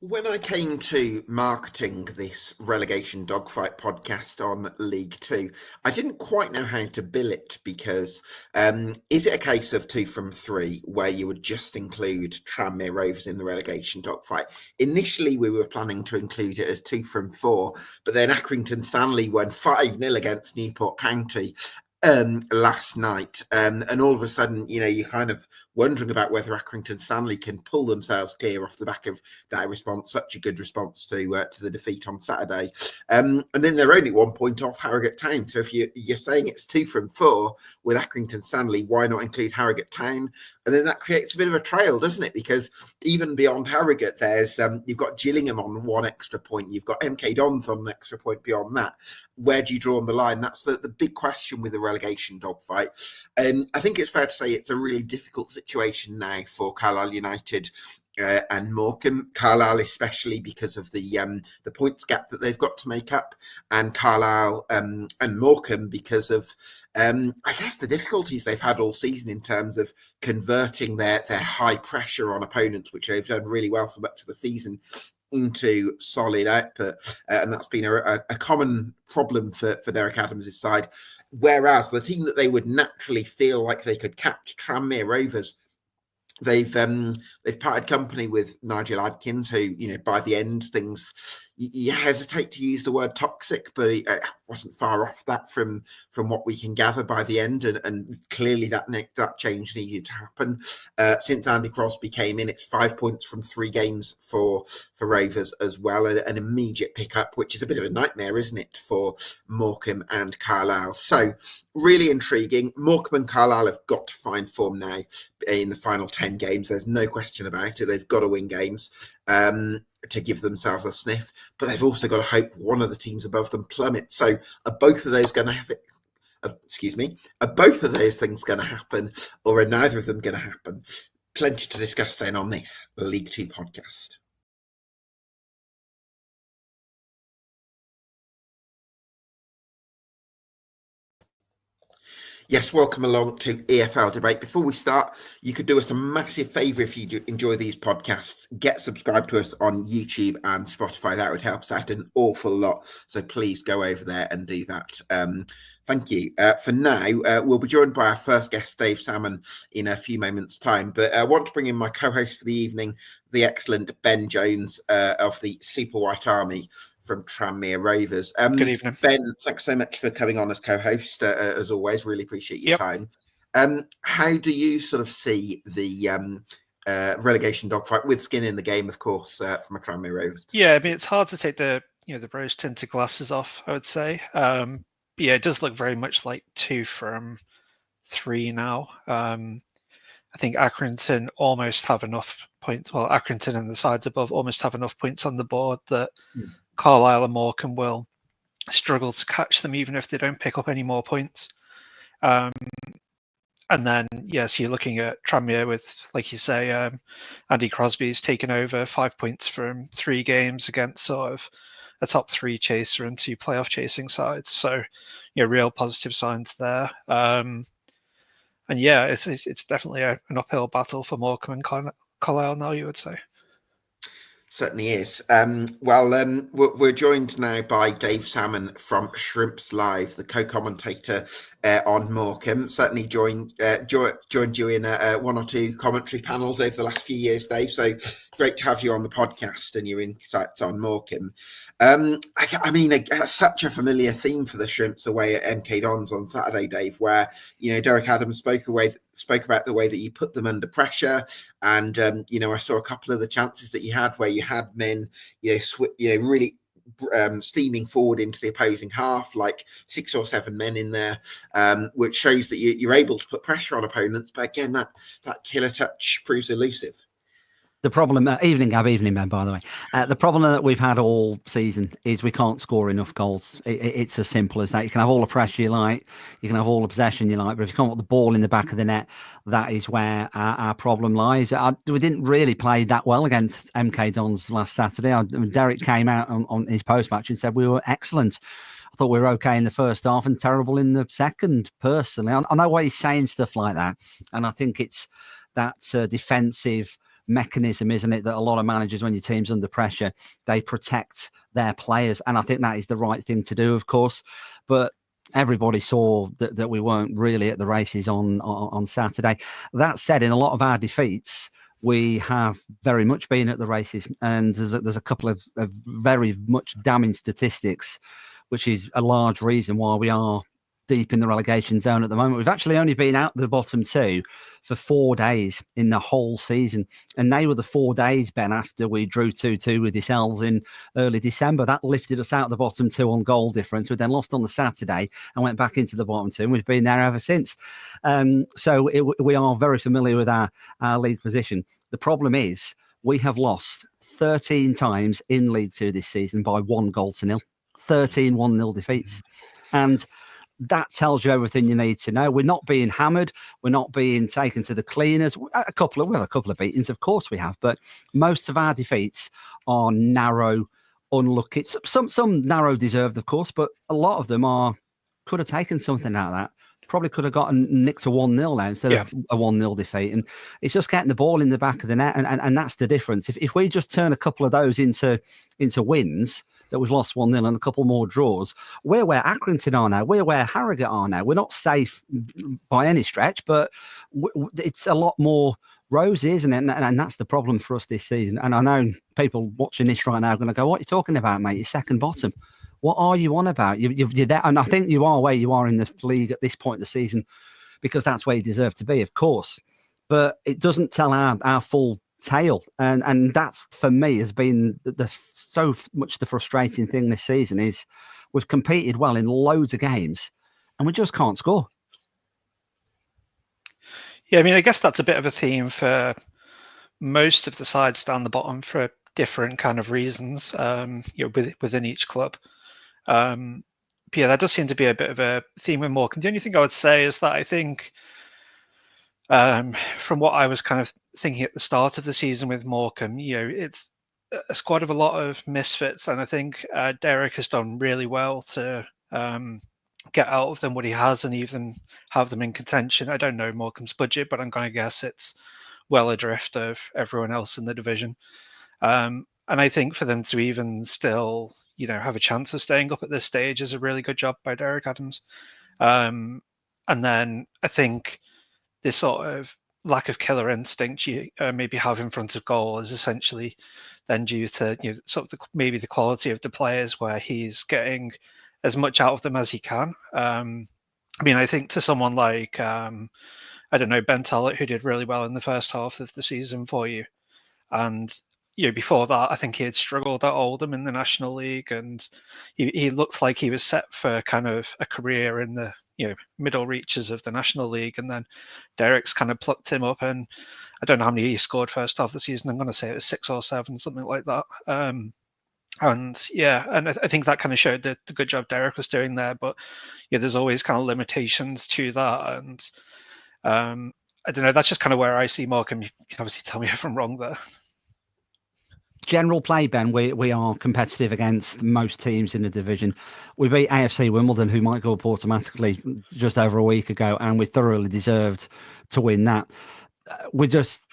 When I came to marketing this relegation dogfight podcast on League Two, I didn't quite know how to bill it because is it a case of 2 from 3 where you would just include Tranmere Rovers in the relegation dogfight? Initially, we were planning to include it as 2 from 4, but then Accrington Stanley won 5-0 against Newport County last night, and all of a sudden, you're kind of wondering about whether Accrington Stanley can pull themselves clear off the back of that response, such a good response to the defeat on Saturday. And then they're only 1 point off Harrogate Town. So if you're saying it's 2 from 4 with Accrington Stanley, why not include Harrogate Town? And then that creates a bit of a trail, doesn't it? Because even beyond Harrogate, there's you've got Gillingham on 1 extra point, you've got MK Dons on an extra point beyond that. Where do you draw on the line? That's the big question with the relegation dogfight. I think it's fair to say it's a really difficult situation now for Carlisle United and Morecambe. Carlisle, especially because of the points gap that they've got to make up, and Carlisle and Morecambe because of I guess the difficulties they've had all season in terms of converting their high pressure on opponents, which they've done really well for much of the season, into solid output, and that's been a common problem for Derek Adams' side. Whereas the team that they would naturally feel like they could catch, Tranmere Rovers, they've parted company with Nigel Adkins, who, by the end, things, you hesitate to use the word toxic, but he wasn't far off that from what we can gather by the end, and clearly that change needed to happen. Since Andy Crosby came in, it's 5 points from 3 games for Rovers as well, an immediate pickup, which is a bit of a nightmare, isn't it, for Morecambe and Carlisle? So really intriguing. Morecambe and Carlisle have got to find form now in the final 10 games. There's no question about it. They've got to win games to give themselves a sniff, but they've also got to hope one of the teams above them plummet. So are both of those going to have it? Are both of those things going to happen, or are neither of them going to happen? Plenty to discuss then on this League Two podcast. Yes, welcome along to EFL Debate. Before we start, you could do us a massive favour if you do enjoy these podcasts. Get subscribed to us on YouTube and Spotify. That would help us out an awful lot. So please go over there and do that. Thank you. For now, we'll be joined by our first guest, Dave Salmon, in a few moments' time. But I want to bring in my co-host for the evening, the excellent Ben Jones of the Super White Army from Tranmere Rovers. Good evening, Ben. Thanks so much for coming on as co-host. As always, really appreciate your time. How do you sort of see the relegation dogfight with skin in the game, of course, from a Tranmere Rovers perspective? Yeah, I mean, it's hard to take the rose tinted glasses off, I would say. Yeah, it does look very much like 2 from 3 now. I think Accrington almost have enough points. Well, Accrington and the sides above almost have enough points on the board that Carlisle and Morecambe will struggle to catch them, even if they don't pick up any more points. And then, yes, you're looking at Tranmere with, like you say, Andy Crosby's taken over 5 points from 3 games against sort of a top 3 chaser and 2 playoff chasing sides. So, real positive signs there. And yeah, it's definitely an uphill battle for Morecambe and Carlisle now, you would say. Certainly is. We're joined now by Dave Salmon from Shrimps Live, the co-commentator on Morecambe. Certainly joined you in 1 or 2 commentary panels over the last few years, Dave. So great to have you on the podcast and your insights on Morecambe. I mean, such a familiar theme for the Shrimps away at MK Dons on Saturday, Dave, where Derek Adams spoke about the way that you put them under pressure, and I saw a couple of the chances that you had where you had men, really steaming forward into the opposing half, like 6 or 7 men in there, which shows that you're able to put pressure on opponents. But again, that killer touch proves elusive. The problem, evening, Gab, evening, Ben, by the way. The problem that we've had all season is we can't score enough goals. It's as simple as that. You can have all the pressure you like, you can have all the possession you like, but if you can't put the ball in the back of the net, that is where our problem lies. We didn't really play that well against MK Dons last Saturday. Derek came out on his post-match and said we were excellent. I thought we were okay in the first half and terrible in the second, personally. I know why he's saying stuff like that, and I think it's that defensive mechanism, isn't it, that a lot of managers, when your team's under pressure, they protect their players. And I think that is the right thing to do, of course. But everybody saw that we weren't really at the races on Saturday. That said, in a lot of our defeats, we have very much been at the races. And there's a couple of very much damning statistics, which is a large reason why we are deep in the relegation zone at the moment. We've actually only been out the bottom two for 4 days in the whole season. And they were the 4 days, Ben, after we drew 2-2 with yourselves in early December. That lifted us out the bottom two on goal difference. We then lost on the Saturday and went back into the bottom two, and we've been there ever since. So we are very familiar with our league position. The problem is we have lost 13 times in League Two this season by 1-0. 13 1-0 defeats. And that tells you everything you need to know. We're not being hammered. We're not being taken to the cleaners. A couple of beatings, of course we have, but most of our defeats are narrow, unlucky. Some narrow deserved, of course, but a lot of them could have taken something out of that. Probably could have gotten nicked to 1-0 now instead of a 1-0 defeat. And it's just getting the ball in the back of the net. And that's the difference. If we just turn a couple of those into wins, that we've lost 1-0 and a couple more draws, we're where Accrington are now. We're where Harrogate are now. We're not safe by any stretch, but it's a lot more rosy, isn't it? And that's the problem for us this season. And I know people watching this right now are going to go, what are you talking about, mate? You're second bottom. What are you on about? You're there. And I think you are where you are in the league at this point of the season because that's where you deserve to be, of course. But it doesn't tell our full tale, and that's for me has been so much the frustrating thing this season is we've competed well in loads of games and we just can't score. Yeah, I mean, I guess that's a bit of a theme for most of the sides down the bottom for different kind of reasons, within each club. But yeah, that does seem to be a bit of a theme with Morecambe. The only thing I would say is that I think from what I was kind of thinking at the start of the season with Morecambe, it's a squad of a lot of misfits, and I think Derek has done really well to get out of them what he has and even have them in contention. I don't know Morecambe's budget, but I'm going to guess it's well adrift of everyone else in the division. And I think for them to even still, have a chance of staying up at this stage is a really good job by Derek Adams. And then I think this sort of lack of killer instinct you maybe have in front of goal is essentially then due to maybe the quality of the players, where he's getting as much out of them as he can. I mean, I think to someone like Ben Tellett, who did really well in the first half of the season for you, and before that, I think he had struggled at Oldham in the National League, and he looked like he was set for kind of a career in the middle reaches of the National League. And then Derek's kind of plucked him up, and I don't know how many he scored first half of the season. I'm going to say it was 6 or 7, something like that. And I think that kind of showed the good job Derek was doing there. But there's always kind of limitations to that, and I don't know. That's just kind of where I see Morecambe. You can obviously tell me if I'm wrong there. General play, Ben, we are competitive against most teams in the division. We beat AFC Wimbledon, who might go up automatically, just over a week ago, and we thoroughly deserved to win that. We just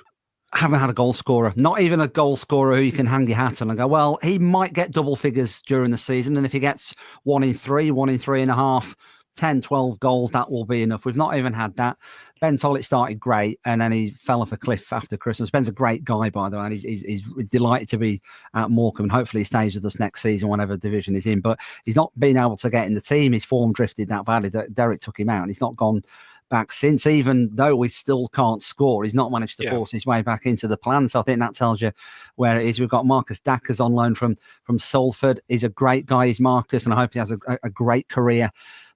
haven't had a goal scorer, not even a goal scorer who you can hang your hat on and go, well, he might get double figures during the season, and if he gets 1 in 3, 1 in 3.5, 10, 12 goals, that will be enough. We've not even had that. Ben Tollitt started great, and then he fell off a cliff after Christmas. Ben's a great guy, by the way, and he's delighted to be at Morecambe, and hopefully he stays with us next season, whatever division he's in. But he's not been able to get in the team. His form drifted that badly. Derek took him out, and he's not gone back since. Even though we still can't score, he's not managed to force his way back into the plan. So I think that tells you where it is. We've got Marcus Dackers on loan from Salford. He's a great guy, he's Marcus, and I hope he has a great career.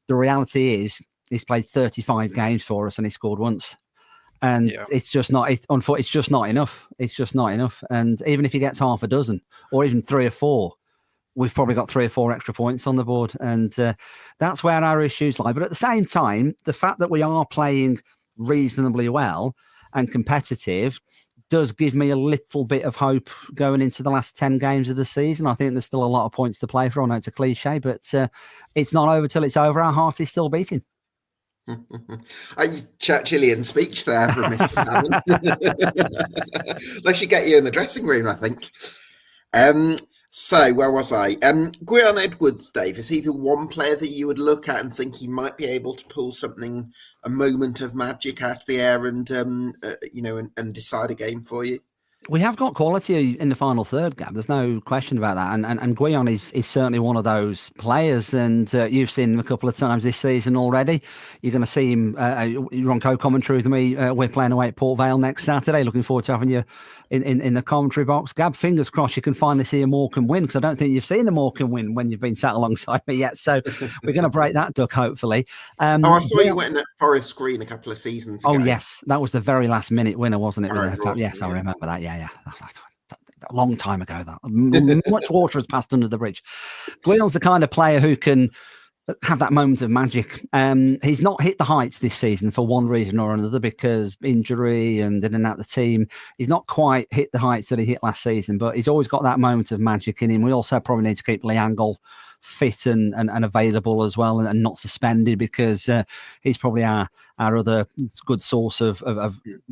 The reality is he's played 35 games for us and he scored once. And it's just not enough. It's just not enough. And even if he gets half a dozen or even 3 or 4, we've probably got 3 or 4 extra points on the board. And that's where our issues lie. But at the same time, the fact that we are playing reasonably well and competitive does give me a little bit of hope going into the last 10 games of the season. I think there's still a lot of points to play for. I know it's a cliche, but it's not over till it's over. Our heart is still beating. Churchillian speech there from Mr. Hammond. They should get you in the dressing room, I think. So where was I? Gwion Edwards, Dave, is he the one player that you would look at and think he might be able to pull something, a moment of magic out of the air and and decide a game for you? We have got quality in the final third, Gab. There's no question about that. And Gwion is certainly one of those players. And you've seen him a couple of times this season already. You're going to see him. You're on co-commentary with me. We're playing away at Port Vale next Saturday. Looking forward to having you in the commentary box. Gab, fingers crossed you can finally see a Morecambe win, because I don't think you've seen a Morecambe win when you've been sat alongside me yet. So we're going to break that duck, hopefully. I saw you went at Forest Green a couple of seasons ago. Oh, yes. That was the very last minute winner, wasn't it? Yes, I remember that. Yeah. A long time ago, that. Much water has passed under the bridge. Gwyn's the kind of player who can have that moment of magic. He's not hit the heights this season for one reason or another, because injury and in and out the team. He's not quite hit the heights that he hit last season, but he's always got that moment of magic in him. We also probably need to keep Lee Angle fit and available as well, and not suspended, because he's probably our other good source of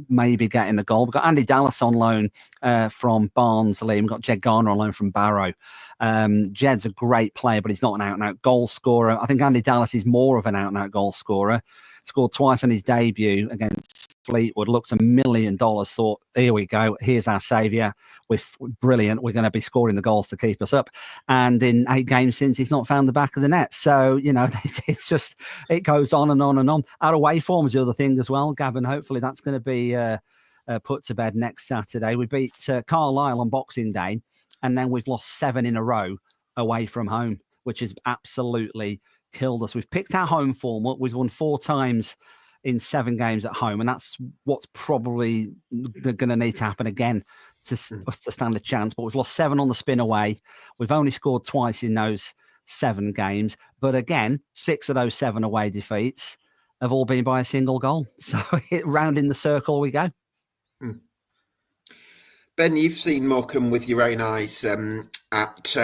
maybe getting the goal. We've got Andy Dallas on loan from Barnsley. We've got Jed Garner on loan from Barrow. Jed's a great player, but he's not an out-and-out goal scorer. I think Andy Dallas is more of an out-and-out goal scorer. Scored twice on his debut against Fleetwood. Looks $1 million. Thought, here we go. Here's our saviour. We're brilliant. We're going to be scoring the goals to keep us up. And in 8 games since, he's not found the back of the net. So, it's just, it goes on and on and on. Our away form is the other thing as well, Gavin. Hopefully that's going to be put to bed next Saturday. We beat Carlisle on Boxing Day, and then we've lost 7 in a row away from home, which has absolutely killed us. We've picked our home form up. We've won 4 times in 7 games at home, and that's what's probably going to need to happen again to us to stand a chance. But we've lost 7 on the spin away. We've only scored twice in those 7 games, but again, 6 of those 7 away defeats have all been by a single goal. So round in the circle we go. Ben, you've seen Morecambe with your own eyes at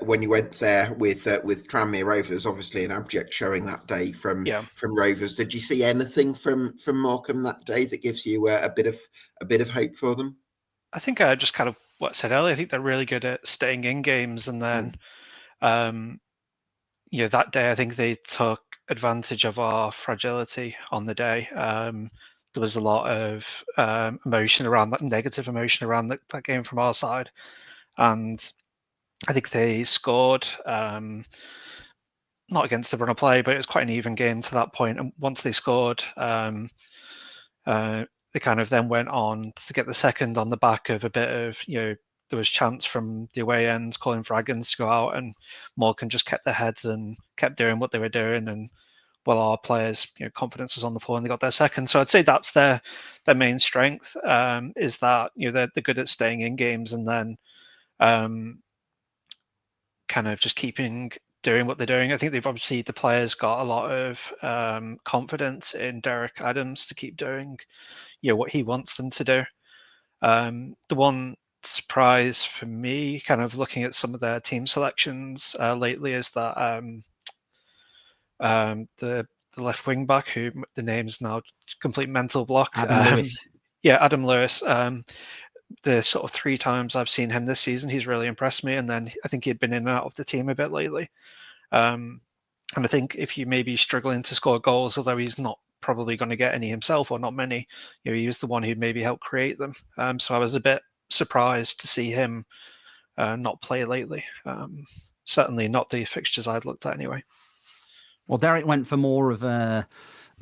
when you went there with Tranmere Rovers, obviously an abject showing that day from Rovers. Did you see anything from Morecambe that day that gives you a bit of hope for them? I think I just kind of what I said earlier. I think they're really good at staying in games, and then that day I think they took advantage of our fragility on the day. There was a lot of emotion around that, negative emotion around that game from our side, and I think they scored not against the run of play, but it was quite an even game to that point. And once they scored, they kind of then went on to get the second on the back of a bit of, there was chants from the away ends calling for Aggins to go out, and Morecambe just kept their heads and kept doing what they were doing. And while our players, confidence was on the floor and they got their second. So I'd say that's their main strength, is that, they're good at staying in games and then kind of just doing what they're doing. I think the players got a lot of confidence in Derek Adams to keep doing, what he wants them to do. The one surprise for me, kind of looking at some of their team selections lately, is that the left wing back, who the name's now complete mental block. Adam Lewis. Yeah, Adam Lewis. The sort of 3 times I've seen him this season, he's really impressed me. And then I think he'd been in and out of the team a bit lately. And I think if you may be struggling to score goals, although he's not probably going to get any himself, or not many, he was the one who'd maybe help create them. So I was a bit surprised to see him not play lately. Certainly not the fixtures I'd looked at anyway. Well, Derek went for more of a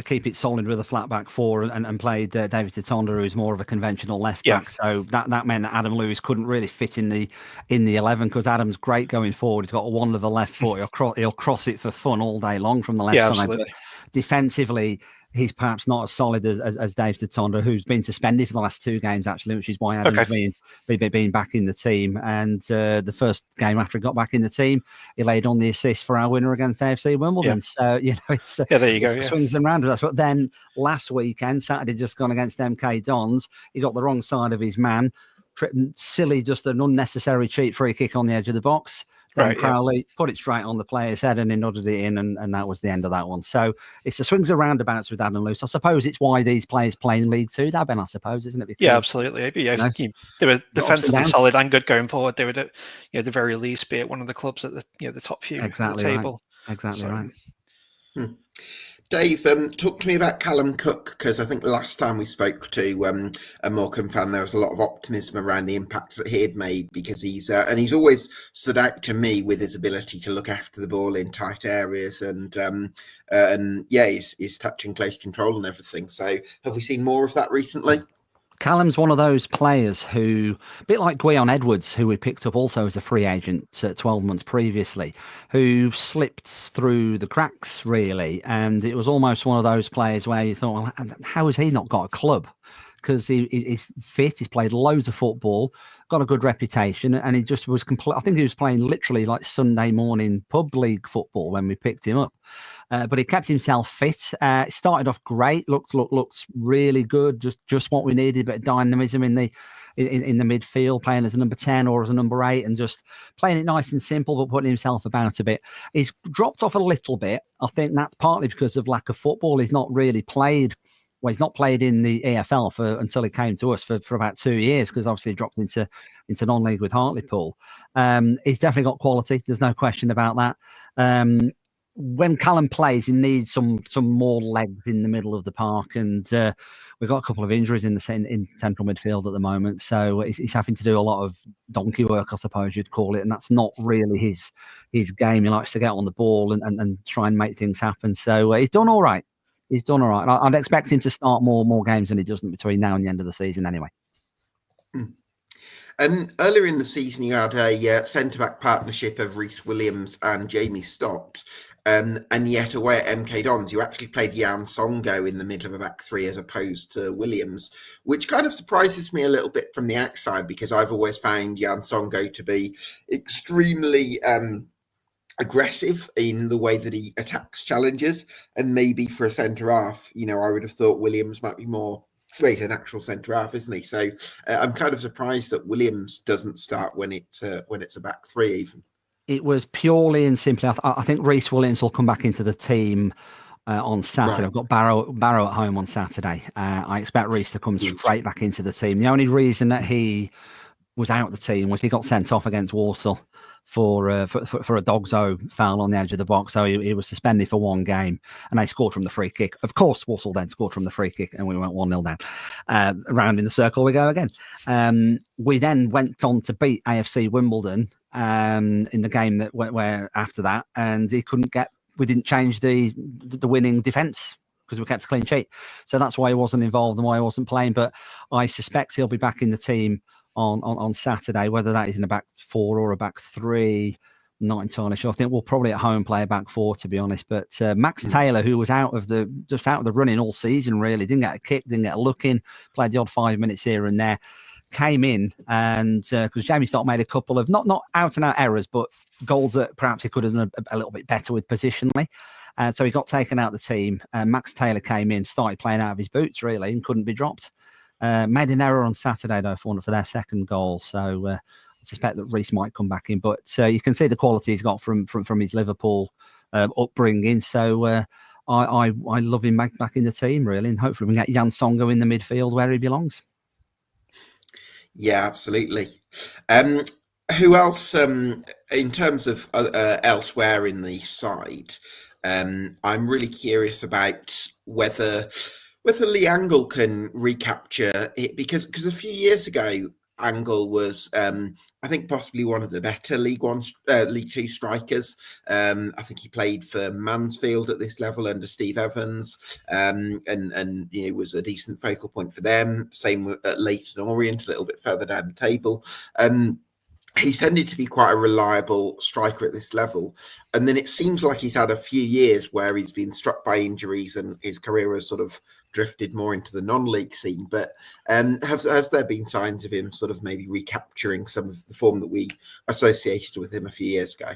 keep it solid with a flat back 4 and played David Titonda, who's more of a conventional left back. So that meant that Adam Lewis couldn't really fit in the 11, because Adam's great going forward. He's got a wonder of the left foot. He'll cross it for fun all day long from the left side. Absolutely. But defensively, he's perhaps not as solid as Dave Titonda, who's been suspended for the last 2 games, actually, which is why Adam's been back in the team. And the first game after he got back in the team, he laid on the assist for our winner against AFC Wimbledon. So, it's there you go. Swings and roundabouts. But then last weekend, Saturday, just gone against MK Dons, he got the wrong side of his man. Silly, just an unnecessary cheap free kick on the edge of the box. Then Right, yeah. Crowley put it straight on the player's head and he nodded it in, and that was the end of that one. So it's the swings and roundabouts with Adam Luce. I suppose it's why these players play in League Two, Ben, I suppose, isn't it? Because, Yeah, absolutely. Yeah, they were defensively downs. solid and good going forward. They would, the very least, be at one of the clubs at the top few of the table. Exactly right. Dave, talk to me about Callum Cook, because I think last time we spoke to a Morecambe fan, there was a lot of optimism around the impact that he had made, because he's always stood out to me with his ability to look after the ball in tight areas, and he's touching close control and everything. So have we seen more of that recently? Callum's one of those players who, a bit like Gwion Edwards, who we picked up also as a free agent 12 months previously, who slipped through the cracks, really. And it was almost one of those players where you thought, well, how has he not got a club? Because he's fit, he's played loads of football, got a good reputation, and he just was complete. I think he was playing literally like Sunday morning pub league football when we picked him up. But he kept himself fit. Started off great. Looks really good. Just what we needed. A bit of dynamism in the midfield, playing as a number 10 or as a number 8, and just playing it nice and simple, but putting himself about a bit. He's dropped off a little bit. I think that's partly because of lack of football. He's not really played. Well, he's not played in the EFL until he came to us for about 2 years, because obviously he dropped into non-league with Hartlepool. He's definitely got quality. There's no question about that. When Callum plays, he needs some more legs in the middle of the park, and we've got a couple of injuries in central midfield at the moment, so he's having to do a lot of donkey work, I suppose you'd call it, and that's not really his game. He likes to get on the ball and try and make things happen. So he's done all right. He's done all right. I'd expect him to start more games than he doesn't between now and the end of the season anyway. Earlier in the season, you had a centre-back partnership of Rhys Williams and Jamie Stott. And yet away at MK Dons, you actually played Jan Songo in the middle of a back three as opposed to Williams, which kind of surprises me a little bit from the outside, because I've always found Jan Songo to be extremely aggressive in the way that he attacks challenges. And maybe for a centre-half, I would have thought Williams might be more... He's an actual centre-half, isn't he? So I'm kind of surprised that Williams doesn't start when it's a back three even. It was purely and simply, I think Rhys Williams will come back into the team on Saturday. Right. I've got Barrow at home on Saturday. I expect Rhys to come straight back into the team. The only reason that he was out of the team was he got sent off against Walsall for a Dogso foul on the edge of the box. So he was suspended for one game, and they scored from the free kick. Of course, Walsall then scored from the free kick, and we went 1-0 down. Around in the circle we go again. We then went on to beat AFC Wimbledon in the game where after that, and we didn't change the winning defence because we kept a clean sheet. So that's why he wasn't involved and why he wasn't playing. But I suspect he'll be back in the team on Saturday, whether that is in a back four or a back three, not entirely sure. I think we'll probably at home play a back four, to be honest. But Max Taylor, who was out of the running all season, really didn't get a kick, didn't get a look in, played the odd 5 minutes here and there, came in, and because Jamie Stott made a couple of not out and out errors, but goals that perhaps he could have done a little bit better with positionally. So he got taken out of the team. Max Taylor came in, started playing out of his boots really, and couldn't be dropped. Made an error on Saturday though for their second goal. So I suspect that Rhys might come back in, but you can see the quality he's got from his Liverpool upbringing. So I love him back in the team really, and hopefully we can get Jan Songo in the midfield where he belongs. Yeah, absolutely. Who else, in terms of elsewhere in the side, I'm really curious about whether Lee Angle can recapture it, because a few years ago, Angle was, I think, possibly one of the better League Two strikers. I think he played for Mansfield at this level under Steve Evans, and was a decent focal point for them. Same at Leyton Orient, a little bit further down the table. He's tended to be quite a reliable striker at this level. And then it seems like he's had a few years where he's been struck by injuries and his career has sort of drifted more into the non-league scene. But has there been signs of him sort of maybe recapturing some of the form that we associated with him a few years ago?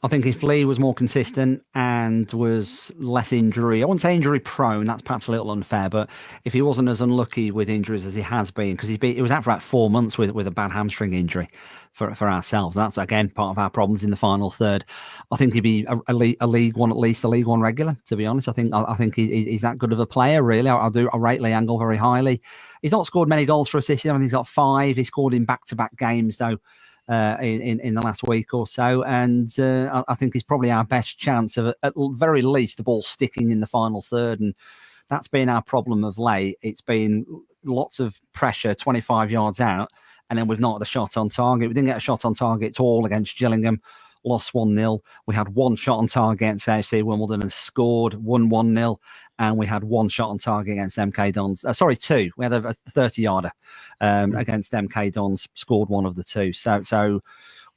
I think if Lee was more consistent and was less injury, I wouldn't say injury prone, that's perhaps a little unfair, but if he wasn't as unlucky with injuries as he has been, because he was out for about 4 months with a bad hamstring injury for ourselves. That's, again, part of our problems in the final third. I think he'd be a League One, at least a League One regular, to be honest. I think he's that good of a player, really. I rate Lee Angol very highly. He's not scored many goals for us this year. I think he's got 5. He scored in back-to-back games, though. In the last week or so, and I think he's probably our best chance of, at very least, the ball sticking in the final third, and that's been our problem of late. It's been lots of pressure 25 yards out, and then we've not had a shot on target. We didn't get a shot on target at all against Gillingham, lost 1-0. We had 1 shot on target against AFC Wimbledon and scored, won 1-0. And we had 1 shot on target against MK Dons. 2. We had a 30-yarder against MK Dons, scored 1 of the 2. So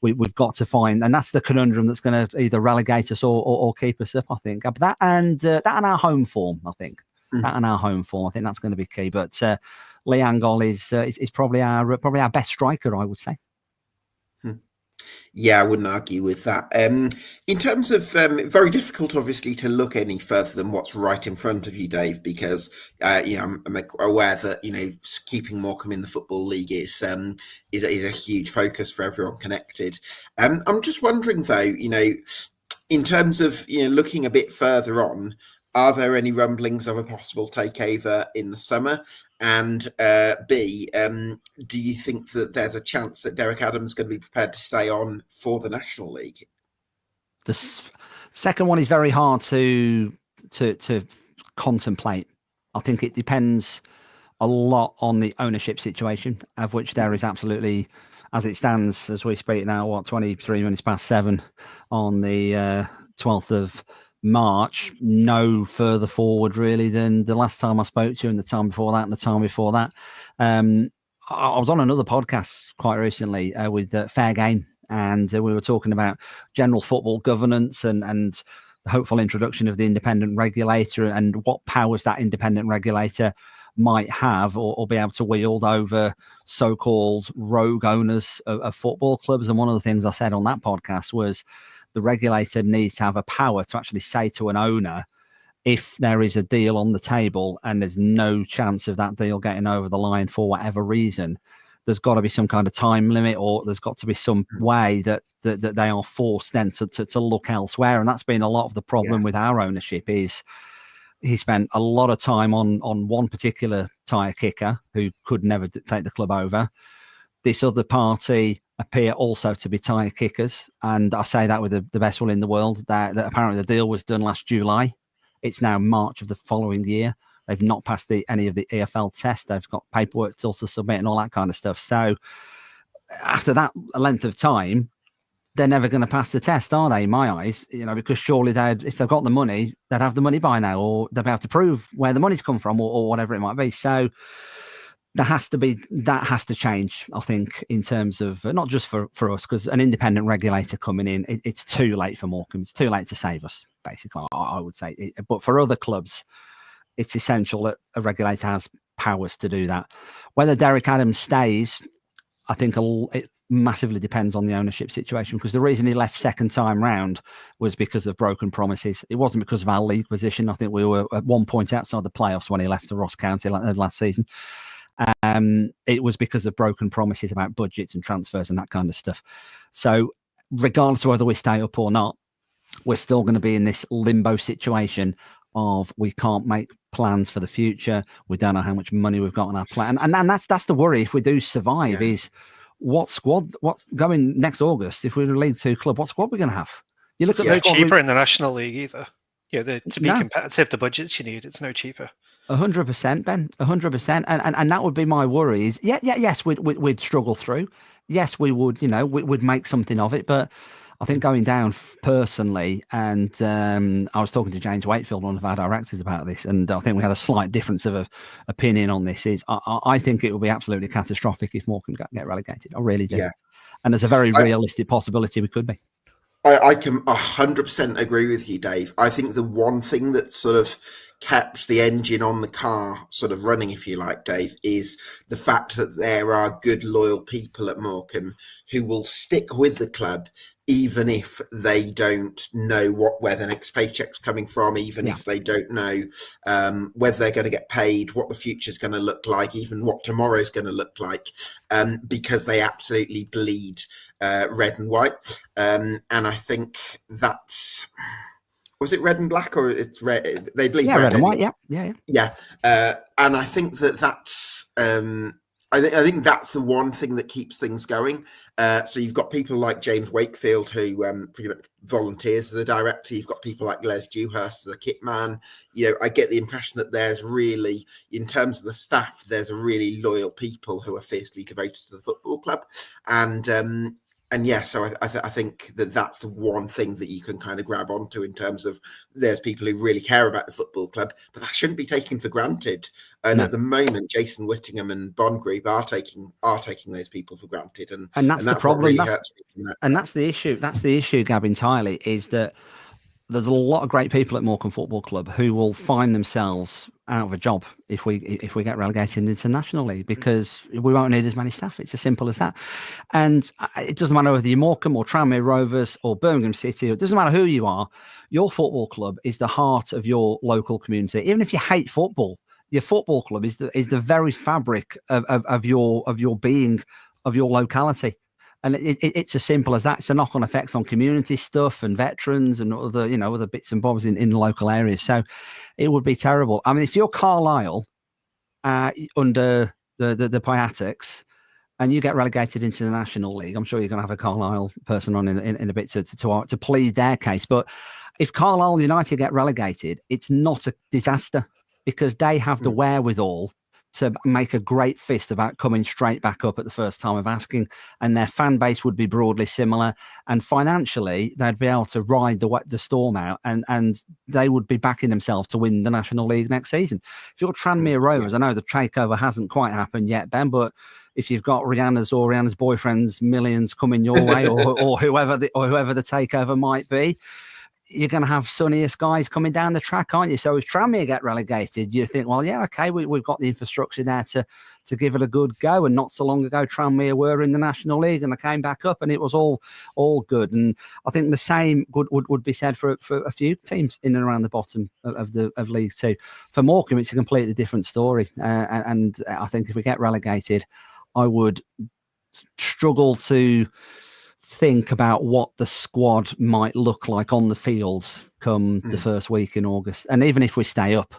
we've got to find, and that's the conundrum that's going to either relegate us or keep us up, I think. But that and our home form, I think. That and our home form, I think that's going to be key. But Lee Angol is probably our best striker, I would say. Yeah, I wouldn't argue with that. In terms of very difficult, obviously, to look any further than what's right in front of you, Dave, because I'm aware that keeping Morecambe in the Football League is a huge focus for everyone connected. I'm just wondering, though, in terms of looking a bit further on, are there any rumblings of a possible takeover in the summer? And B, do you think that there's a chance that Derek Adams is going to be prepared to stay on for the National League? The second one is very hard to contemplate. I think it depends a lot on the ownership situation, of which there is absolutely, as it stands as we speak now, 23 minutes past 7 on the 12th of March, no further forward really than the last time I spoke to you, and the time before that, and the time before that. I was on another podcast quite recently with Fair Game, and we were talking about general football governance and the hopeful introduction of the independent regulator and what powers that independent regulator might have or be able to wield over so-called rogue owners of football clubs. And one of the things I said on that podcast was the regulator needs to have a power to actually say to an owner, if there is a deal on the table and there's no chance of that deal getting over the line for whatever reason, there's got to be some kind of time limit, or there's got to be some way that they are forced then to look elsewhere. And that's been a lot of the problem with our ownership. Is he spent a lot of time on one particular tire kicker who could never take the club over. This other party appear also to be tire kickers, and I say that with the best will in the world. That apparently the deal was done last July. It's now March of the following year. They've not passed any of the EFL tests. They've got paperwork still to submit and all that kind of stuff. So after that length of time, they're never going to pass the test, are they? In my eyes, because surely if they've got the money, they'd have the money by now, or they'd be able to prove where the money's come from, or whatever it might be. So that has to change, I think, in terms of not just for us, because an independent regulator coming in, it's too late for Morecambe. It's too late to save us, basically, I would say. But for other clubs, it's essential that a regulator has powers to do that. Whether Derek Adams stays, I think it massively depends on the ownership situation, because the reason he left second time round was because of broken promises. It wasn't because of our league position. I think we were at one point outside the playoffs when he left to Ross County last season. It was because of broken promises about budgets and transfers and that kind of stuff. So regardless of whether we stay up or not, we're still going to be in this limbo situation of we can't make plans for the future. We don't know how much money we've got on our plan. And that's the worry. If we do survive, is what's going next August? If we're a League Two club, what squad we're going to have? You look at no cheaper in the National League either. To be competitive, the budgets you need, it's no cheaper. 100%, Ben. 100%, and that would be my worry. Is yes, we'd struggle through. Yes, we would. We'd make something of it. But I think going down personally, and I was talking to James Wakefield, one of our directors, about this, and I think we had a slight difference of opinion on this. Is I think it would be absolutely catastrophic if Morecambe get relegated. I really do. Yeah. And there's a very realistic possibility we could be. I can 100% agree with you, Dave. I think the one thing that sort of kept the engine on the car sort of running, if you like, Dave, is the fact that there are good, loyal people at Morecambe who will stick with the club even if they don't know where the next paycheck's coming from, even if they don't know whether they're going to get paid, what the future's going to look like, even what tomorrow's going to look like, because they absolutely bleed red and white. And I think that's... Was it red and black, or it's red? They bleed red and white. Yeah. And I think that's... I think that's the one thing that keeps things going. So you've got people like James Wakefield, who pretty much volunteers as the director. You've got people like Les Dewhurst, the kit man. I get the impression that there's really, in terms of the staff, there's a really loyal people who are fiercely devoted to the football club. So I think that's the one thing that you can kind of grab onto in terms of there's people who really care about the football club, but that shouldn't be taken for granted. And at the moment, Jason Whittingham and Bond Group are taking those people for granted, and that's the problem. Really and that's the issue. That's the issue, Gab, entirely, is that there's a lot of great people at Morecambe Football Club who will find themselves out of a job if we get relegated into the National League, because we won't need as many staff. It's as simple as that. And it doesn't matter whether you're Morecambe or Tranmere Rovers or Birmingham City, it doesn't matter who you are. Your football club is the heart of your local community. Even if you hate football, your football club is the very fabric of your being, of your locality. And it's as simple as that. It's a knock-on effects on community stuff and veterans and other bits and bobs in the local areas. So it would be terrible. I mean, if you're Carlisle under the Piatics and you get relegated into the National League, I'm sure you're going to have a Carlisle person on in a bit to plead their case. But if Carlisle United get relegated, it's not a disaster, because they have the wherewithal to make a great fist about coming straight back up at the first time of asking, and their fan base would be broadly similar, and financially they'd be able to ride the storm out, and they would be backing themselves to win the National League next season. If you're Tranmere Rovers, I know the takeover hasn't quite happened yet, Ben, but if you've got Rihanna's boyfriend's millions coming your way, or whoever the takeover might be, you're going to have sunnier skies coming down the track, aren't you? So if Tranmere get relegated, you think, well, yeah, okay, we've got the infrastructure there to give it a good go. And not so long ago, Tranmere were in the National League and they came back up, and it was all good. And I think the same would be said for a few teams in and around the bottom of League Two. For Morecambe, it's a completely different story. And I think if we get relegated, I would struggle to think about what the squad might look like on the fields come the first week in August. And even if we stay up,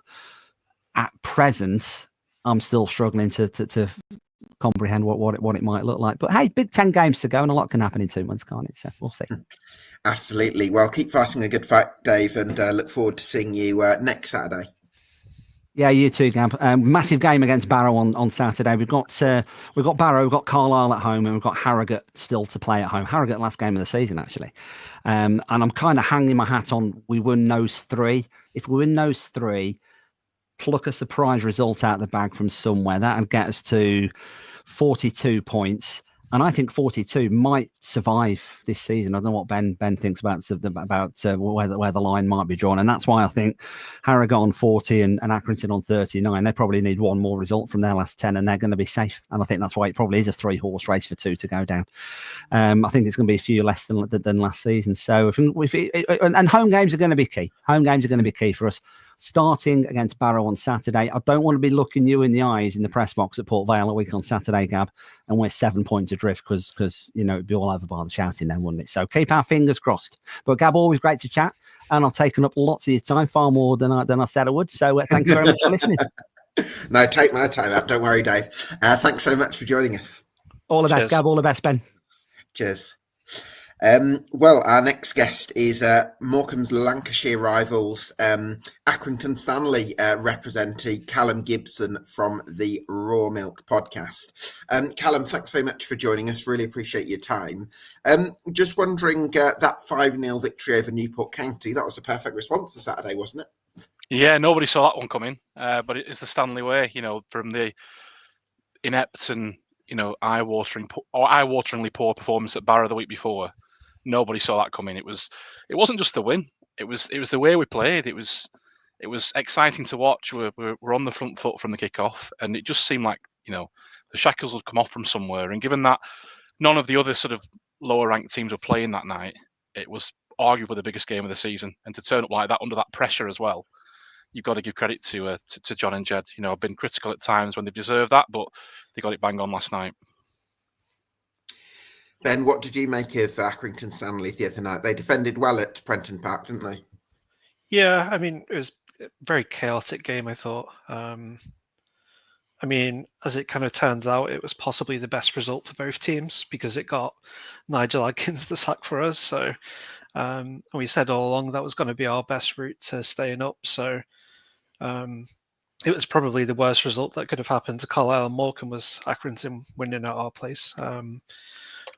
at present, I'm still struggling to comprehend what it might look like. But hey, big 10 games to go, and a lot can happen in 2 months, can't it? So we'll see. Absolutely. Well, keep fighting a good fight, Dave, and look forward to seeing you next Saturday. Yeah, you too, Gab. Massive game against Barrow on Saturday. We've got Barrow, we've got Carlisle at home, and we've got Harrogate still to play at home. Harrogate, last game of the season, actually. And I'm kind of hanging my hat on we win those three. If we win those three, pluck a surprise result out of the bag from somewhere, that would get us to 42 points. And I think 42 might survive this season. I don't know what Ben thinks about where the line might be drawn. And that's why I think Harrogate on 40 and Accrington on 39, they probably need one more result from their last 10 and they're going to be safe. And I think that's why it probably is a 3-horse race for 2 to go down. I think it's going to be a few less than last season. So and home games are going to be key. Home games are going to be key for us. Starting against Barrow on Saturday. I don't want to be looking you in the eyes in the press box at Port Vale a week on Saturday, Gab, and we're 7 points adrift because it'd be all over by the shouting then, wouldn't it? So keep our fingers crossed. But Gab, always great to chat, and I've taken up lots of your time, far more than I said I would. So thank you very much for listening. No, take my time out. Don't worry, Dave. Thanks so much for joining us. All the best, Cheers. Gab. All the best, Ben. Cheers. Well, our next guest is Morecambe's Lancashire rivals, Accrington Stanley representee Callum Gibson from the Raw Milk podcast. Callum, thanks so much for joining us. Really appreciate your time. Just wondering, that 5-0 victory over Newport County, that was a perfect response this Saturday, wasn't it? Yeah, nobody saw that one coming, but it's the Stanley way, from the inept and eye-wateringly poor performance at Barrow the week before. Nobody saw that coming. It wasn't just the win. It was the way we played. It was it was exciting to watch. We're on the front foot from the kickoff, and it just seemed like the shackles would come off from somewhere. And given that none of the other sort of lower ranked teams were playing that night, it was arguably the biggest game of the season. And to turn up like that under that pressure as well, you've got to give credit to John and Jed. I've been critical at times when they've deserved that, but they got it bang on last night. Ben, what did you make of Accrington Stanley the other night? They defended well at Prenton Park, didn't they? Yeah, I mean, it was a very chaotic game, I thought. I mean, as it kind of turns out, it was possibly the best result for both teams because it got Nigel Adkins the sack for us. So we said all along that was going to be our best route to staying up. So it was probably the worst result that could have happened to Carlisle and Morecambe was Accrington winning at our place.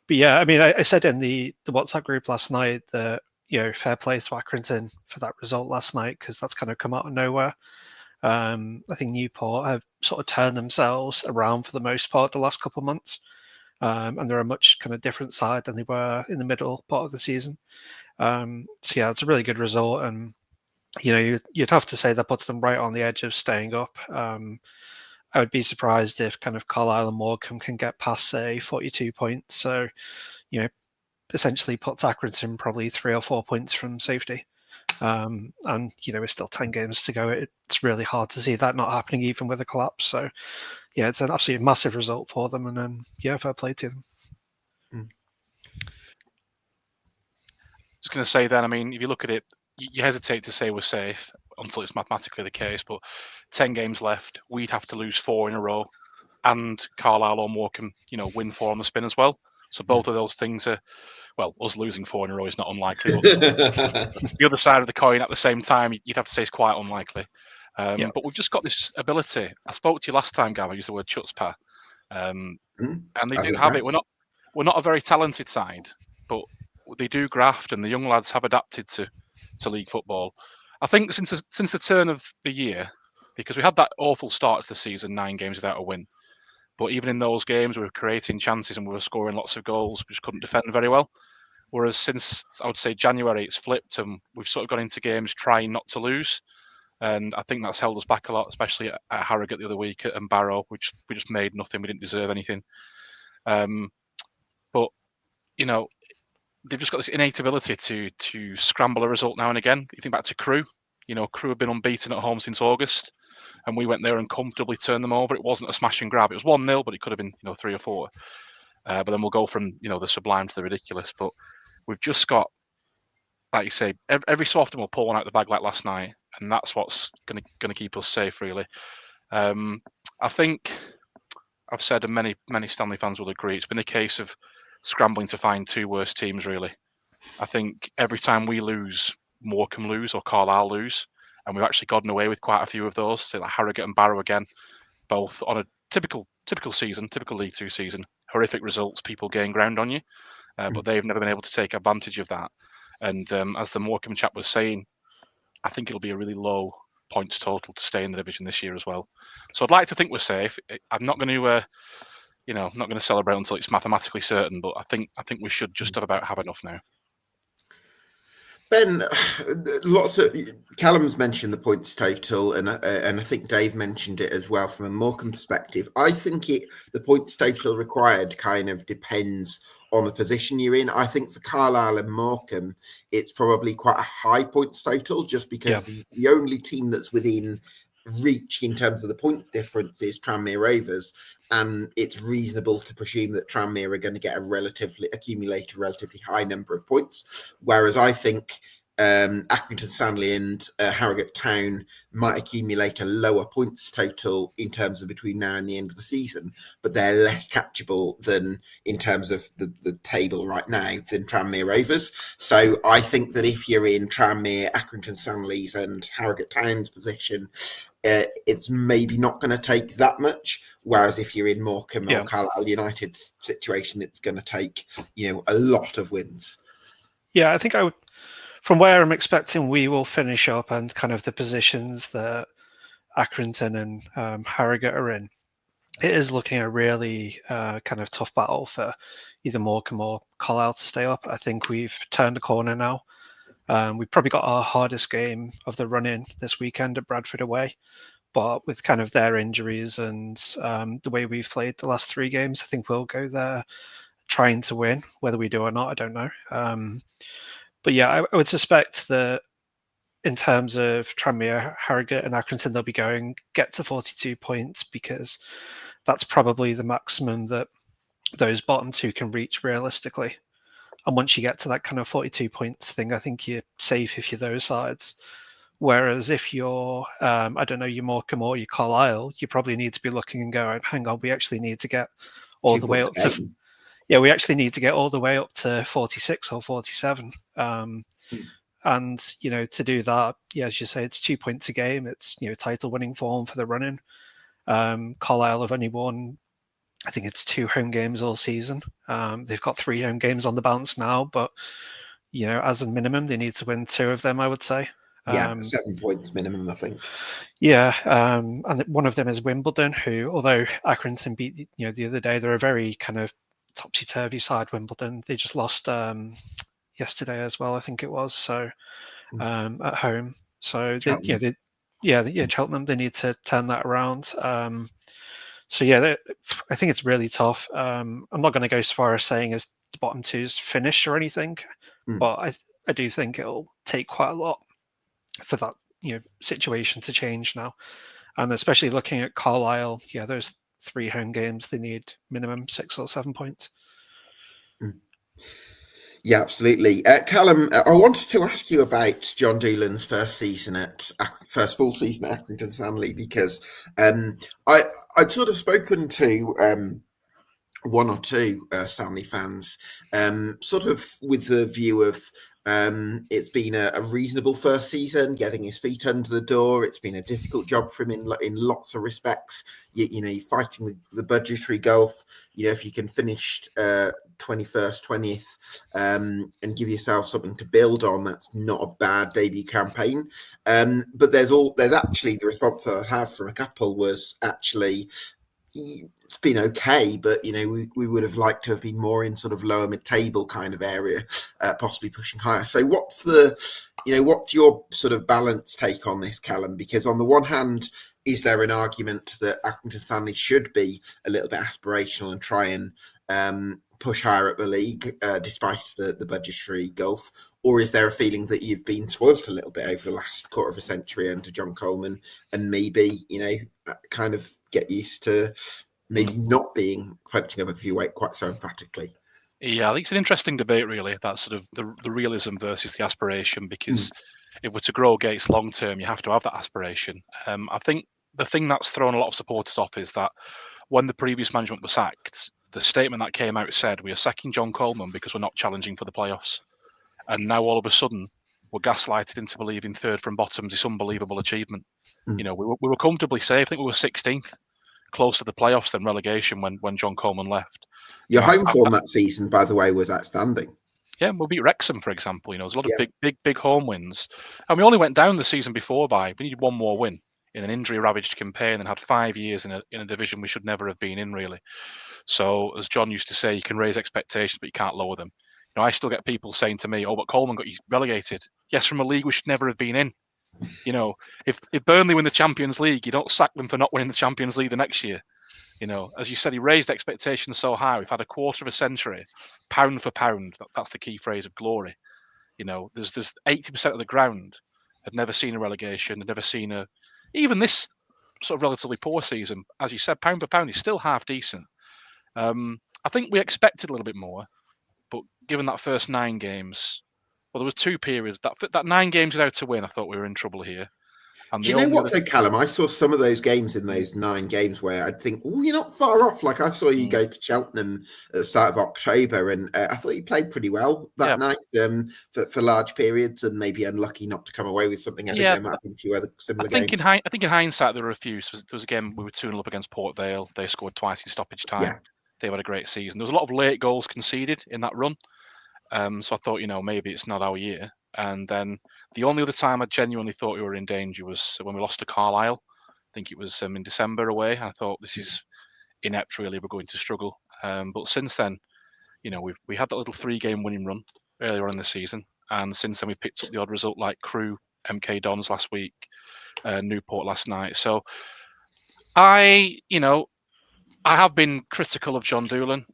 But yeah, I mean, I said in the WhatsApp group last night that, fair play to Accrington for that result last night because that's kind of come out of nowhere. I think Newport have sort of turned themselves around for the most part the last couple of months. And they're a much kind of different side than they were in the middle part of the season. So yeah, it's a really good result. And, you'd have to say that puts them right on the edge of staying up. I would be surprised if kind of Carlisle and Morecambe can get past, say, 42 points. So, essentially puts Accrington probably 3 or 4 points from safety. And, it's still 10 games to go. It's really hard to see that not happening even with a collapse. So, yeah, it's an absolutely massive result for them. And then, fair play to them. I was going to say then, I mean, if you look at it, you hesitate to say we're safe until it's mathematically the case, but 10 games left, we'd have to lose 4 in a row and Carlisle or Morecambe, win 4 on the spin as well. So both of those things are, well, us losing 4 in a row is not unlikely. The other side of the coin at the same time, you'd have to say is quite unlikely. But we've just got this ability. I spoke to you last time, Gav. I used the word chutzpah. And they do have it. We're not a very talented side, but they do graft, and the young lads have adapted to league football. I think since the turn of the year, because we had that awful start to the season, 9 games without a win. But even in those games, we were creating chances and we were scoring lots of goals. We just couldn't defend very well. Whereas since, I would say, January, it's flipped and we've sort of gone into games trying not to lose. And I think that's held us back a lot, especially at Harrogate the other week and Barrow, which we just made nothing. We didn't deserve anything. But, they've just got this innate ability to scramble a result now and again. You think back to Crewe. Crewe have been unbeaten at home since August. And we went there and comfortably turned them over. It wasn't a smash and grab. It was 1-0, but it could have been, 3 or 4. But then we'll go from, the sublime to the ridiculous. But we've just got, like you say, every so often we'll pull one out the bag like last night, and that's what's going to keep us safe, really. I think I've said, and many Stanley fans will agree, it's been a case of scrambling to find 2 worst teams, really. I think every time we lose, Morecambe lose or Carlisle lose. And we've actually gotten away with quite a few of those. So like Harrogate and Barrow again, both on a typical season, typical League 2 season. Horrific results, people gain ground on you. But they've never been able to take advantage of that. And as the Morecambe chap was saying, I think it'll be a really low points total to stay in the division this year as well. So I'd like to think we're safe. I'm not going to, not going to celebrate until it's mathematically certain. But I think we should just about have enough now. Ben, Callum's mentioned the points total, and I think Dave mentioned it as well from a Morecambe perspective. I think the points total required kind of depends on the position you're in. I think for Carlisle and Morecambe, it's probably quite a high points total, just because the only team that's within reach in terms of the points difference is Tranmere Rovers, and it's reasonable to presume that Tranmere are going to accumulate a relatively high number of points, whereas I think Accrington Stanley and Harrogate Town might accumulate a lower points total in terms of between now and the end of the season, but they're less catchable than in terms of the table right now than Tranmere Rovers. So I think that if you're in Tranmere, Accrington Stanley's and Harrogate Town's position, it's maybe not going to take that much. Whereas if you're in Morecambe or Carlisle United's situation, it's going to take, a lot of wins. Yeah, I think from where I'm expecting we will finish up and kind of the positions that Accrington and Harrogate are in, it is looking a really kind of tough battle for either Morecambe or Carlisle to stay up. I think we've turned the corner now. We've probably got our hardest game of the run-in this weekend at Bradford away. But with kind of their injuries and the way we've played the last 3 games, I think we'll go there trying to win. Whether we do or not, I don't know. But yeah, I would suspect that in terms of Tranmere, Harrogate, and Accrington, they'll be going get to 42 points because that's probably the maximum that those bottom 2 can reach realistically. And once you get to that kind of 42 points thing, I think you're safe if you're those sides. Whereas if you're, I don't know, you're Morecambe or you're Carlisle, you probably need to be looking and going, hang on, we actually need to get all 2 the way points up to, game. yeah, we actually need to get all the way up to 46 or 47. And, you know, to do that, yeah, as you say, it's 2 points a game. It's, you know, title winning form for the running. Carlisle have only won, I think it's 2 home games all season. They've got 3 home games on the bounce now, but, you know, as a minimum, they need to win 2 of them, I would say. Yeah, 7 points minimum, I think. Yeah, and one of them is Wimbledon, who, although Accrington beat, you know, the other day, they're a very kind of topsy-turvy side, Wimbledon. They just lost yesterday as well, I think it was, so at home. So, Cheltenham, they need to turn that around. So, yeah, I think it's really tough. I'm not going to go as far as saying as the bottom 2's finished or anything, but I do think it'll take quite a lot for that, you know, situation to change now. And especially looking at Carlisle, yeah, those 3 home games, they need minimum 6 or 7 points. Yeah, absolutely. Callum, I wanted to ask you about John Doolan's first full season at Accrington Stanley, because I'd sort of spoken to 1 or 2 Stanley fans, sort of with the view of it's been a reasonable first season, getting his feet under the door. It's been a difficult job for him in lots of respects. You know, you're fighting the budgetary gulf. You know, if you can finish 21st, 20th, and give yourself something to build on, that's not a bad debut campaign. But there's actually the response that I have from a couple was actually, it's been okay, but you know, we would have liked to have been more in sort of lower mid-table kind of area, possibly pushing higher. So what's your sort of balanced take on this, Callum? Because on the one hand, is there an argument that Accrington Stanley should be a little bit aspirational and try and push higher up the league, despite the budgetary gulf? Or is there a feeling that you've been spoilt a little bit over the last quarter of a century under John Coleman, and maybe, you know, kind of get used to maybe not being punching up a few weight quite so emphatically? Yeah, I think it's an interesting debate, really, that sort of the realism versus the aspiration, because if we're to grow Gates long term, you have to have that aspiration. I think the thing that's thrown a lot of supporters off is that when the previous management was sacked, the statement that came out said, we are sacking John Coleman because we're not challenging for the playoffs. And now all of a sudden, we're gaslighted into believing third from bottom is this unbelievable achievement. You know, we were comfortably safe. I think we were 16th, close to the playoffs than relegation when John Coleman left. Your home form that season, by the way, was outstanding. Yeah, we beat Wrexham, for example. You know, there's a lot of big home wins, and we only went down the season before we needed 1 more win in an injury-ravaged campaign, and had 5 years in a division we should never have been in, really. So, as John used to say, you can raise expectations, but you can't lower them. You know, I still get people saying to me, "Oh, but Coleman got you relegated." Yes, from a league we should never have been in. You know, if Burnley win the Champions League, you don't sack them for not winning the Champions League the next year. You know, as you said, he raised expectations so high. We've had a quarter of a century, pound for pound. That's the key phrase of glory. You know, there's 80% of the ground had never seen a relegation, had never seen even this sort of relatively poor season. As you said, pound for pound, he's still half decent. I think we expected a little bit more, but given that first 9 games, well, there was 2 periods. That 9 games without a win, I thought we were in trouble here. And do you know what, though, Callum? I saw some of those games in those 9 games where I'd think, oh, you're not far off. Like, I saw you go to Cheltenham at the start of October, and I thought you played pretty well that night, for large periods, and maybe unlucky not to come away with something. I think there might have been a few other similar games. I think in hindsight, there were a few. There was a game we were 2-0 up against Port Vale. They scored twice in stoppage time. Yeah. They had a great season. There was a lot of late goals conceded in that run. So I thought, you know, maybe it's not our year. And then the only other time I genuinely thought we were in danger was when we lost to Carlisle. I think it was in December away. I thought, this is inept, really. We're going to struggle. But since then, you know, we had that little 3-game winning run earlier on in the season. and since then we picked up the odd result like Crewe, MK Dons last week, Newport last night. So I have been critical of John Doolan.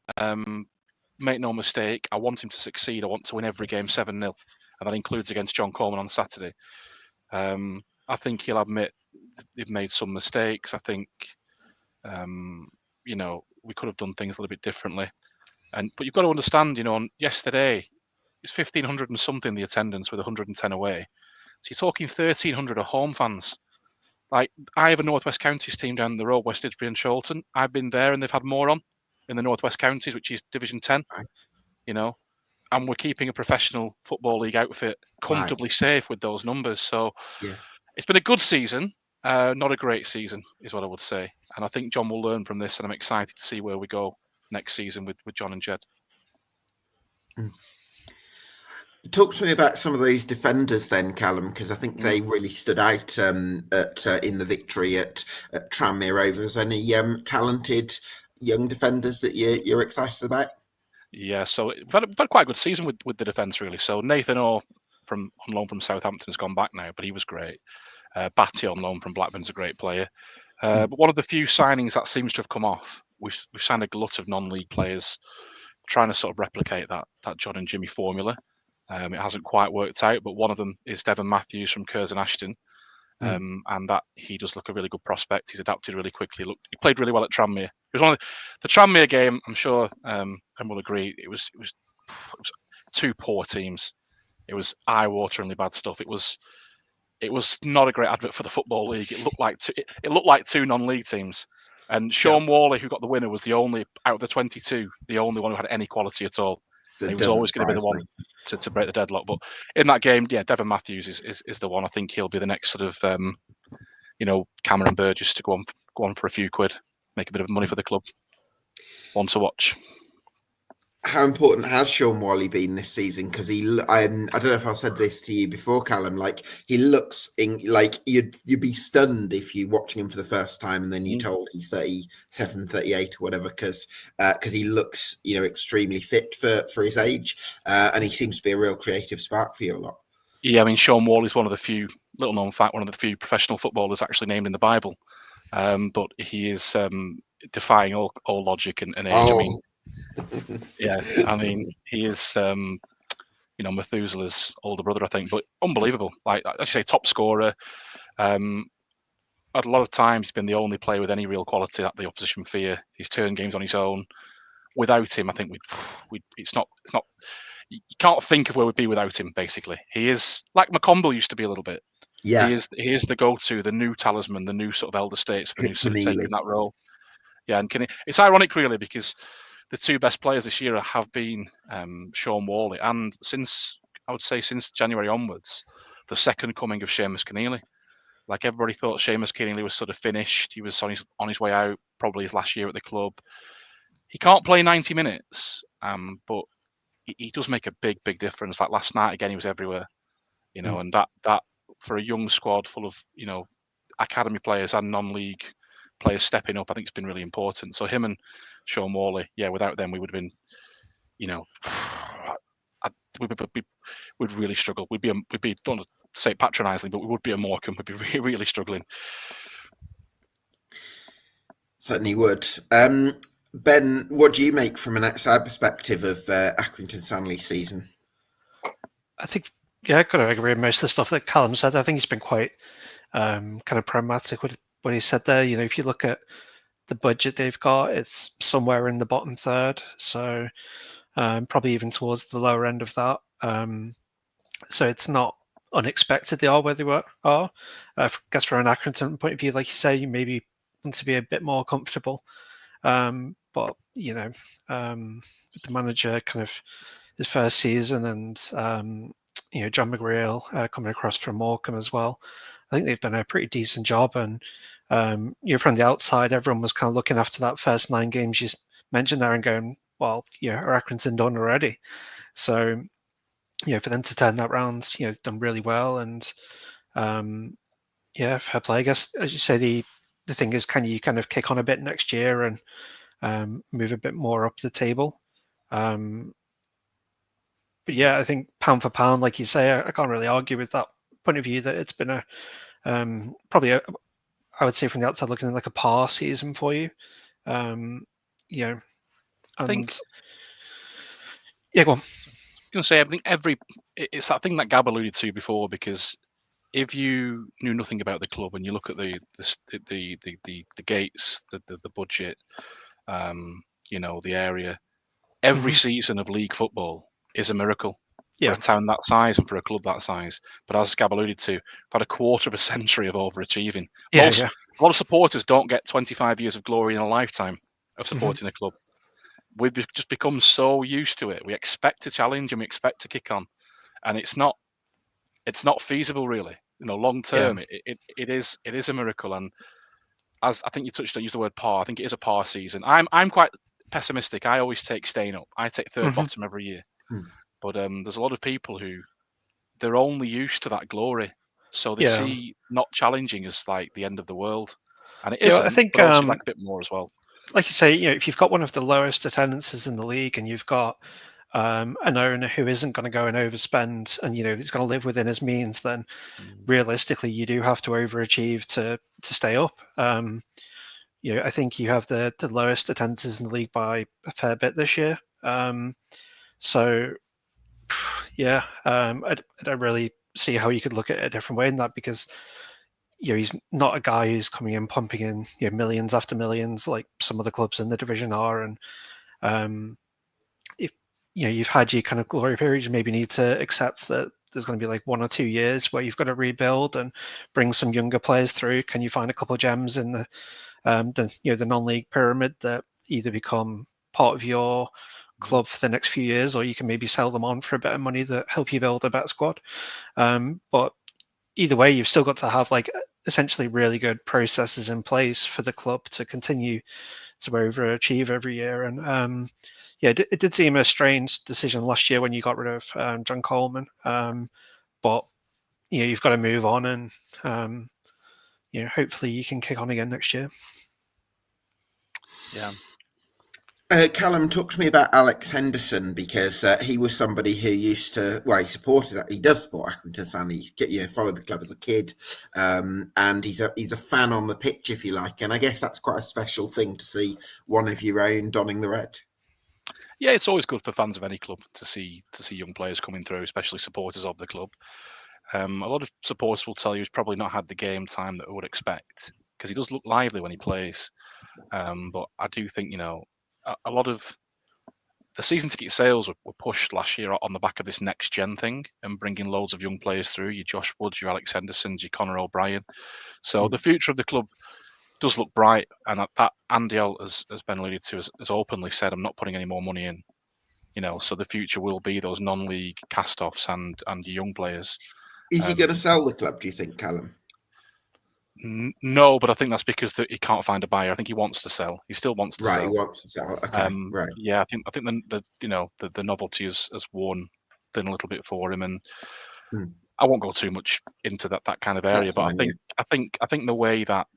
Make no mistake, I want him to succeed. I want to win every game 7-0, and that includes against John Coleman on Saturday. I think he'll admit they've made some mistakes. I think, we could have done things a little bit differently. But you've got to understand, on yesterday, it's 1,500 and something the attendance with 110 away. So you're talking 1,300 of home fans. Like, I have a North West Counties team down the road, West Didsbury and Chorlton. I've been there and they've had more on in the North West Counties, which is Division 10, and we're keeping a professional football league outfit comfortably safe with those numbers. So it's been a good season, not a great season, is what I would say. And I think John will learn from this, and I'm excited to see where we go next season with John and Jed. Talk to me about some of those defenders then, Callum, because I think they really stood out in the victory at Tranmere Rovers. Any talented young defenders that you're excited about? Yeah, so we've had quite a good season with the defence, really. So Nathan Orr on loan from Southampton has gone back now, but he was great. Batty on loan from Blackburn's a great player. But one of the few signings that seems to have come off, we've signed a glut of non-league players trying to sort of replicate that John and Jimmy formula. It hasn't quite worked out, but one of them is Devon Matthews from Curzon Ashton. And that he does look a really good prospect. He's adapted really quickly. He played really well at Tranmere. It was one of the Tranmere game. I'm sure and will agree. It was two poor teams. It was eye-wateringly bad stuff. It was not a great advert for the football league. It looked like two non-league teams. And Sean Worley, who got the winner, was the only out of the 22, the only one who had any quality at all. He was always going to be the one to break the deadlock. But in that game, Devon Matthews is the one. I think he'll be the next sort of, Cameron Burgess to go on for a few quid, make a bit of money for the club. One to watch. How important has Sean Worley been this season? Because I don't know if I've said this to you before, Callum. Like, he looks like you'd be stunned if you're watching him for the first time and then you're told he's 37, 38 or whatever. Because he looks extremely fit for his age, and he seems to be a real creative spark for you a lot. Yeah, I mean, Sean Worley is one of the few, little known fact, one of the few professional footballers actually named in the Bible. But he is defying all logic and age. I mean. Yeah, I mean, he is, Methuselah's older brother, I think, but unbelievable. Like I say, top scorer. At a lot of times, he's been the only player with any real quality that the opposition fear. He's turned games on his own. Without him, I think it's not. You can't think of where we'd be without him. Basically, he is like McConville used to be a little bit. Yeah, he is the go-to, the new talisman, the new sort of elder statesman who's sort of taking that role. Yeah, and it's ironic really because the two best players this year have been Sean Worley and since January onwards, the second coming of Seamus Keneally. Like everybody thought Seamus Keneally was sort of finished. He was on his way out, probably his last year at the club. He can't play 90 minutes, but he does make a big difference. Like last night again, he was everywhere, and that for a young squad full of academy players and non-league players stepping up, I think it's been really important. So him and Sean Worley, without them we would have been, we'd really struggle. We'd be don't want to say it patronisingly, but we would be a Morecambe. We'd be really struggling. Certainly would. Ben, what do you make from an outside perspective of Accrington Stanley's season? I think, I kind of agree with most of the stuff that Callum said. I think he's been quite kind of pragmatic with what he said there. If you look at the budget they've got, it's somewhere in the bottom third, so probably even towards the lower end of that. So it's not unexpected they are where they are. I guess from an Accrington point of view, like you say, you maybe want to be a bit more comfortable. But the manager kind of his first season and John McGreal coming across from Morecambe as well. I think they've done a pretty decent job, and from the outside, everyone was kind of looking after that first 9 games you mentioned there and going, well, are Accrington done already? So, for them to turn that round, done really well, and fair play. I guess, as you say, the thing is, can you kind of kick on a bit next year and move a bit more up the table? but yeah, I think pound for pound, like you say, I can't really argue with that point of view that it's been a probably I would say from the outside looking like a par season for you. You know, I think and yeah, go on. I was gonna say, I think it's that thing that Gab alluded to before, because if you knew nothing about the club and you look at the gates, the budget, the area, every season of league football is a miracle for Yeah. a town that size and for a club that size. But as Gab alluded to, we've had a quarter of a century of overachieving. Yeah, A lot of supporters don't get 25 years of glory in a lifetime of supporting a club. We've just become so used to it. We expect to challenge and we expect to kick on, and it's not feasible really. Long term, it is a miracle. And as I think you touched on, use the word par. I think it is a par season. I'm quite pessimistic. I always take staying up. I take third bottom every year. But there's a lot of people who they're only used to that glory, so they see not challenging as like the end of the world, and it isn't. I think but also like a bit more as well. Like you say, if you've got one of the lowest attendances in the league and you've got an owner who isn't going to go and overspend and he's going to live within his means, then realistically you do have to overachieve to stay up. I think you have the lowest attendances in the league by a fair bit this year. So yeah, I don't really see how you could look at it a different way in that, because he's not a guy who's coming in pumping in millions after millions like some of the clubs in the division are. And if you've had your kind of glory periods, you maybe need to accept that there's going to be like 1 or 2 years where you've got to rebuild and bring some younger players through. Can you find a couple of gems in the non-league pyramid that either become part of your club for the next few years, or you can maybe sell them on for a bit of money that help you build a better squad? But either way, you've still got to have like essentially really good processes in place for the club to continue to overachieve every year. And it did seem a strange decision last year when you got rid of John Coleman. But you've got to move on, and hopefully you can kick on again next year. Yeah. Callum, talk to me about Alex Henderson, because he was somebody who used to, he does support Accrington Stanley. He followed the club as a kid, and he's a fan on the pitch, if you like. And I guess that's quite a special thing to see one of your own donning the red. Yeah, it's always good for fans of any club to see young players coming through, especially supporters of the club. A lot of supporters will tell you he's probably not had the game time that I would expect, because he does look lively when he plays. But I do think a lot of the season ticket sales were pushed last year on the back of this next gen thing and bringing loads of young players through. Your Josh Woods, your Alex Hendersons, your Conor O'Brien. So the future of the club does look bright, and that Andy Holt, as Ben alluded to, has openly said, I'm not putting any more money in. So the future will be those non-league cast-offs and young players. Is he going to sell the club, do you think, Callum? No, but I think that's because he can't find a buyer. I think he wants to sell. He still wants to sell. Right, he wants to sell. Okay, right. Yeah, I think the novelty has worn thin a little bit for him, and I won't go too much into that kind of area. That's but fine, I think the way that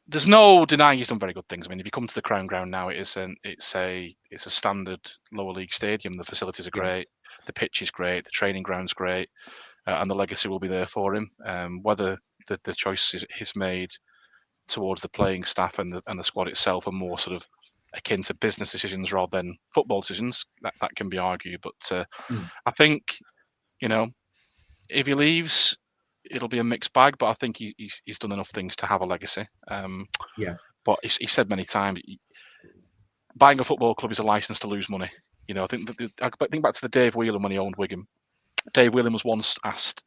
there's no denying he's done very good things. I mean, if you come to the Crown Ground now, it's a standard lower league stadium. The facilities are great, the pitch is great, the training ground's great, and the legacy will be there for him. Whether the choices he's made towards the playing staff and the squad itself are more sort of akin to business decisions rather than football decisions, that can be argued. But I think if he leaves, it'll be a mixed bag, but I think he's done enough things to have a legacy. But he said many times, buying a football club is a license to lose money. I think back to the Dave Whelan when he owned Wigan. Dave Whelan was once asked,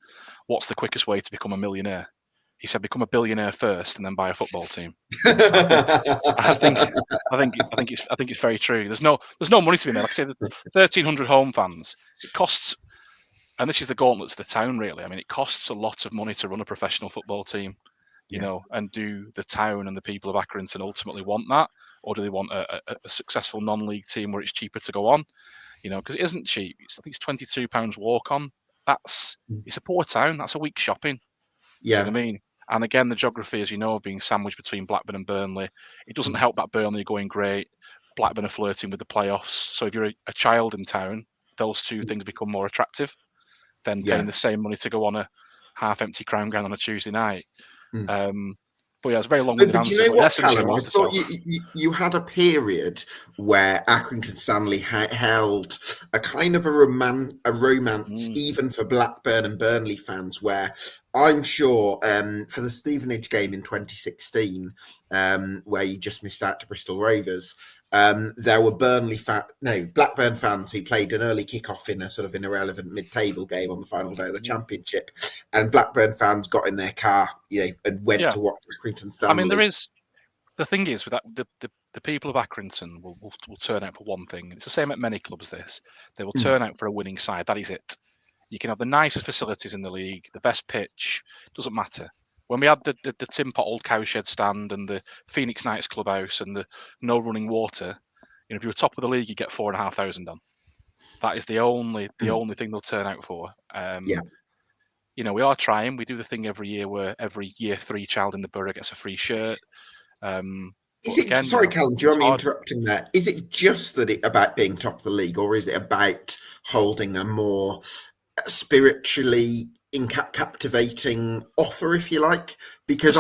"What's the quickest way to become a millionaire?" He said, "Become a billionaire first, and then buy a football team." I think it's very true. There's no money to be made. Like I say, the 1,300 home fans. It costs. And this is the gauntlet to the town, really. I mean, it costs a lot of money to run a professional football team, and do the town and the people of Accrington ultimately want that? Or do they want a successful non-league team where it's cheaper to go on? Because it isn't cheap. I think it's £22 walk on. It's a poor town. That's a week's shopping. Yeah. You know what I mean? And again, the geography, as you know, being sandwiched between Blackburn and Burnley, it doesn't help that Burnley are going great. Blackburn are flirting with the playoffs. So if you're a child in town, those two things become more attractive than paying the same money to go on a half-empty Crown Ground on a Tuesday night. But yeah, it's a very long-winded But answer. you know what, Essence Callum? I was thought so. you had a period where Accrington Stanley held a kind of a romance, even for Blackburn and Burnley fans, where I'm sure for the Stevenage game in 2016, where you just missed out to Bristol Rovers, there were Blackburn fans who played an early kickoff in a sort of an irrelevant mid-table game on the final day of the championship, and Blackburn fans got in their car, and went to watch Accrington Stanley. I mean, the thing is with that, the people of Accrington will turn out for one thing. It's the same at many clubs. They will turn out for a winning side. That is it. You can have the nicest facilities in the league, the best pitch, doesn't matter. When we had the Tim Pot Old Cowshed stand and the Phoenix Knights clubhouse and the no running water, if you were top of the league, you get 4,500 done. That is the only thing they'll turn out for. We are trying. We do the thing every year where every year 3 child in the borough gets a free shirt. Callum, do you want me interrupting there? Is it just about being top of the league, or is it about holding a more spiritually captivating offer, if you like? Because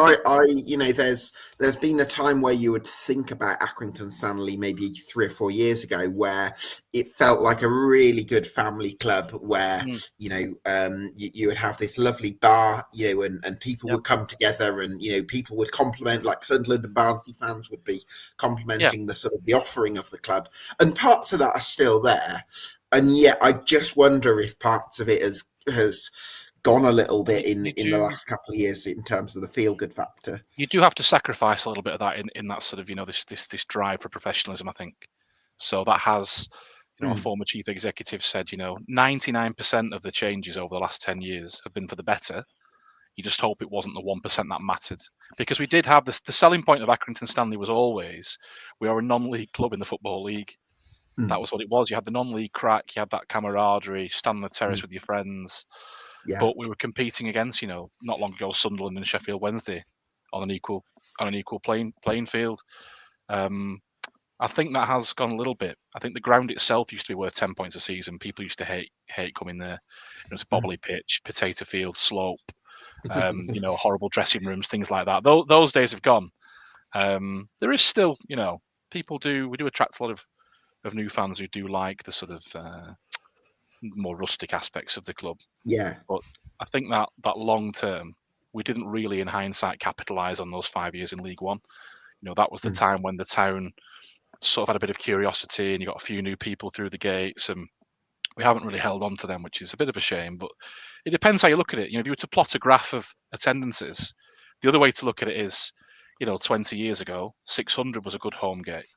there's been a time where you would think about Accrington Stanley maybe 3 or 4 years ago, where it felt like a really good family club where you would have this lovely bar, and people would come together, and people would compliment, like Sunderland and Barnsley fans would be complimenting the sort of the offering of the club, and parts of that are still there. And yet, I just wonder if parts of it has gone a little bit in the last couple of years in terms of the feel-good factor. You do have to sacrifice a little bit of that in that sort of this drive for professionalism, I think. So that has, a former chief executive said, 99% of the changes over the last 10 years have been for the better. You just hope it wasn't the 1% that mattered, because we did have this. The selling point of Accrington Stanley was always we are a non-league club in the Football League. That was what it was. You had the non-league crack, you had that camaraderie, stand on the terrace with your friends. Yeah. But we were competing against, not long ago, Sunderland and Sheffield Wednesday on an equal playing field. I think that has gone a little bit. I think the ground itself used to be worth 10 points a season. People used to hate coming there. It was a bobbly pitch, potato field, slope, horrible dressing rooms, things like that. Those days have gone. There is still, we do attract a lot of new fans who do like the sort of more rustic aspects of the club. Yeah. But I think that long term, we didn't really, in hindsight, capitalise on those 5 years in League One. That was the time when the town sort of had a bit of curiosity, and you got a few new people through the gates, and we haven't really held on to them, which is a bit of a shame. But it depends how you look at it. If you were to plot a graph of attendances, the other way to look at it is, 20 years ago, 600 was a good home gate.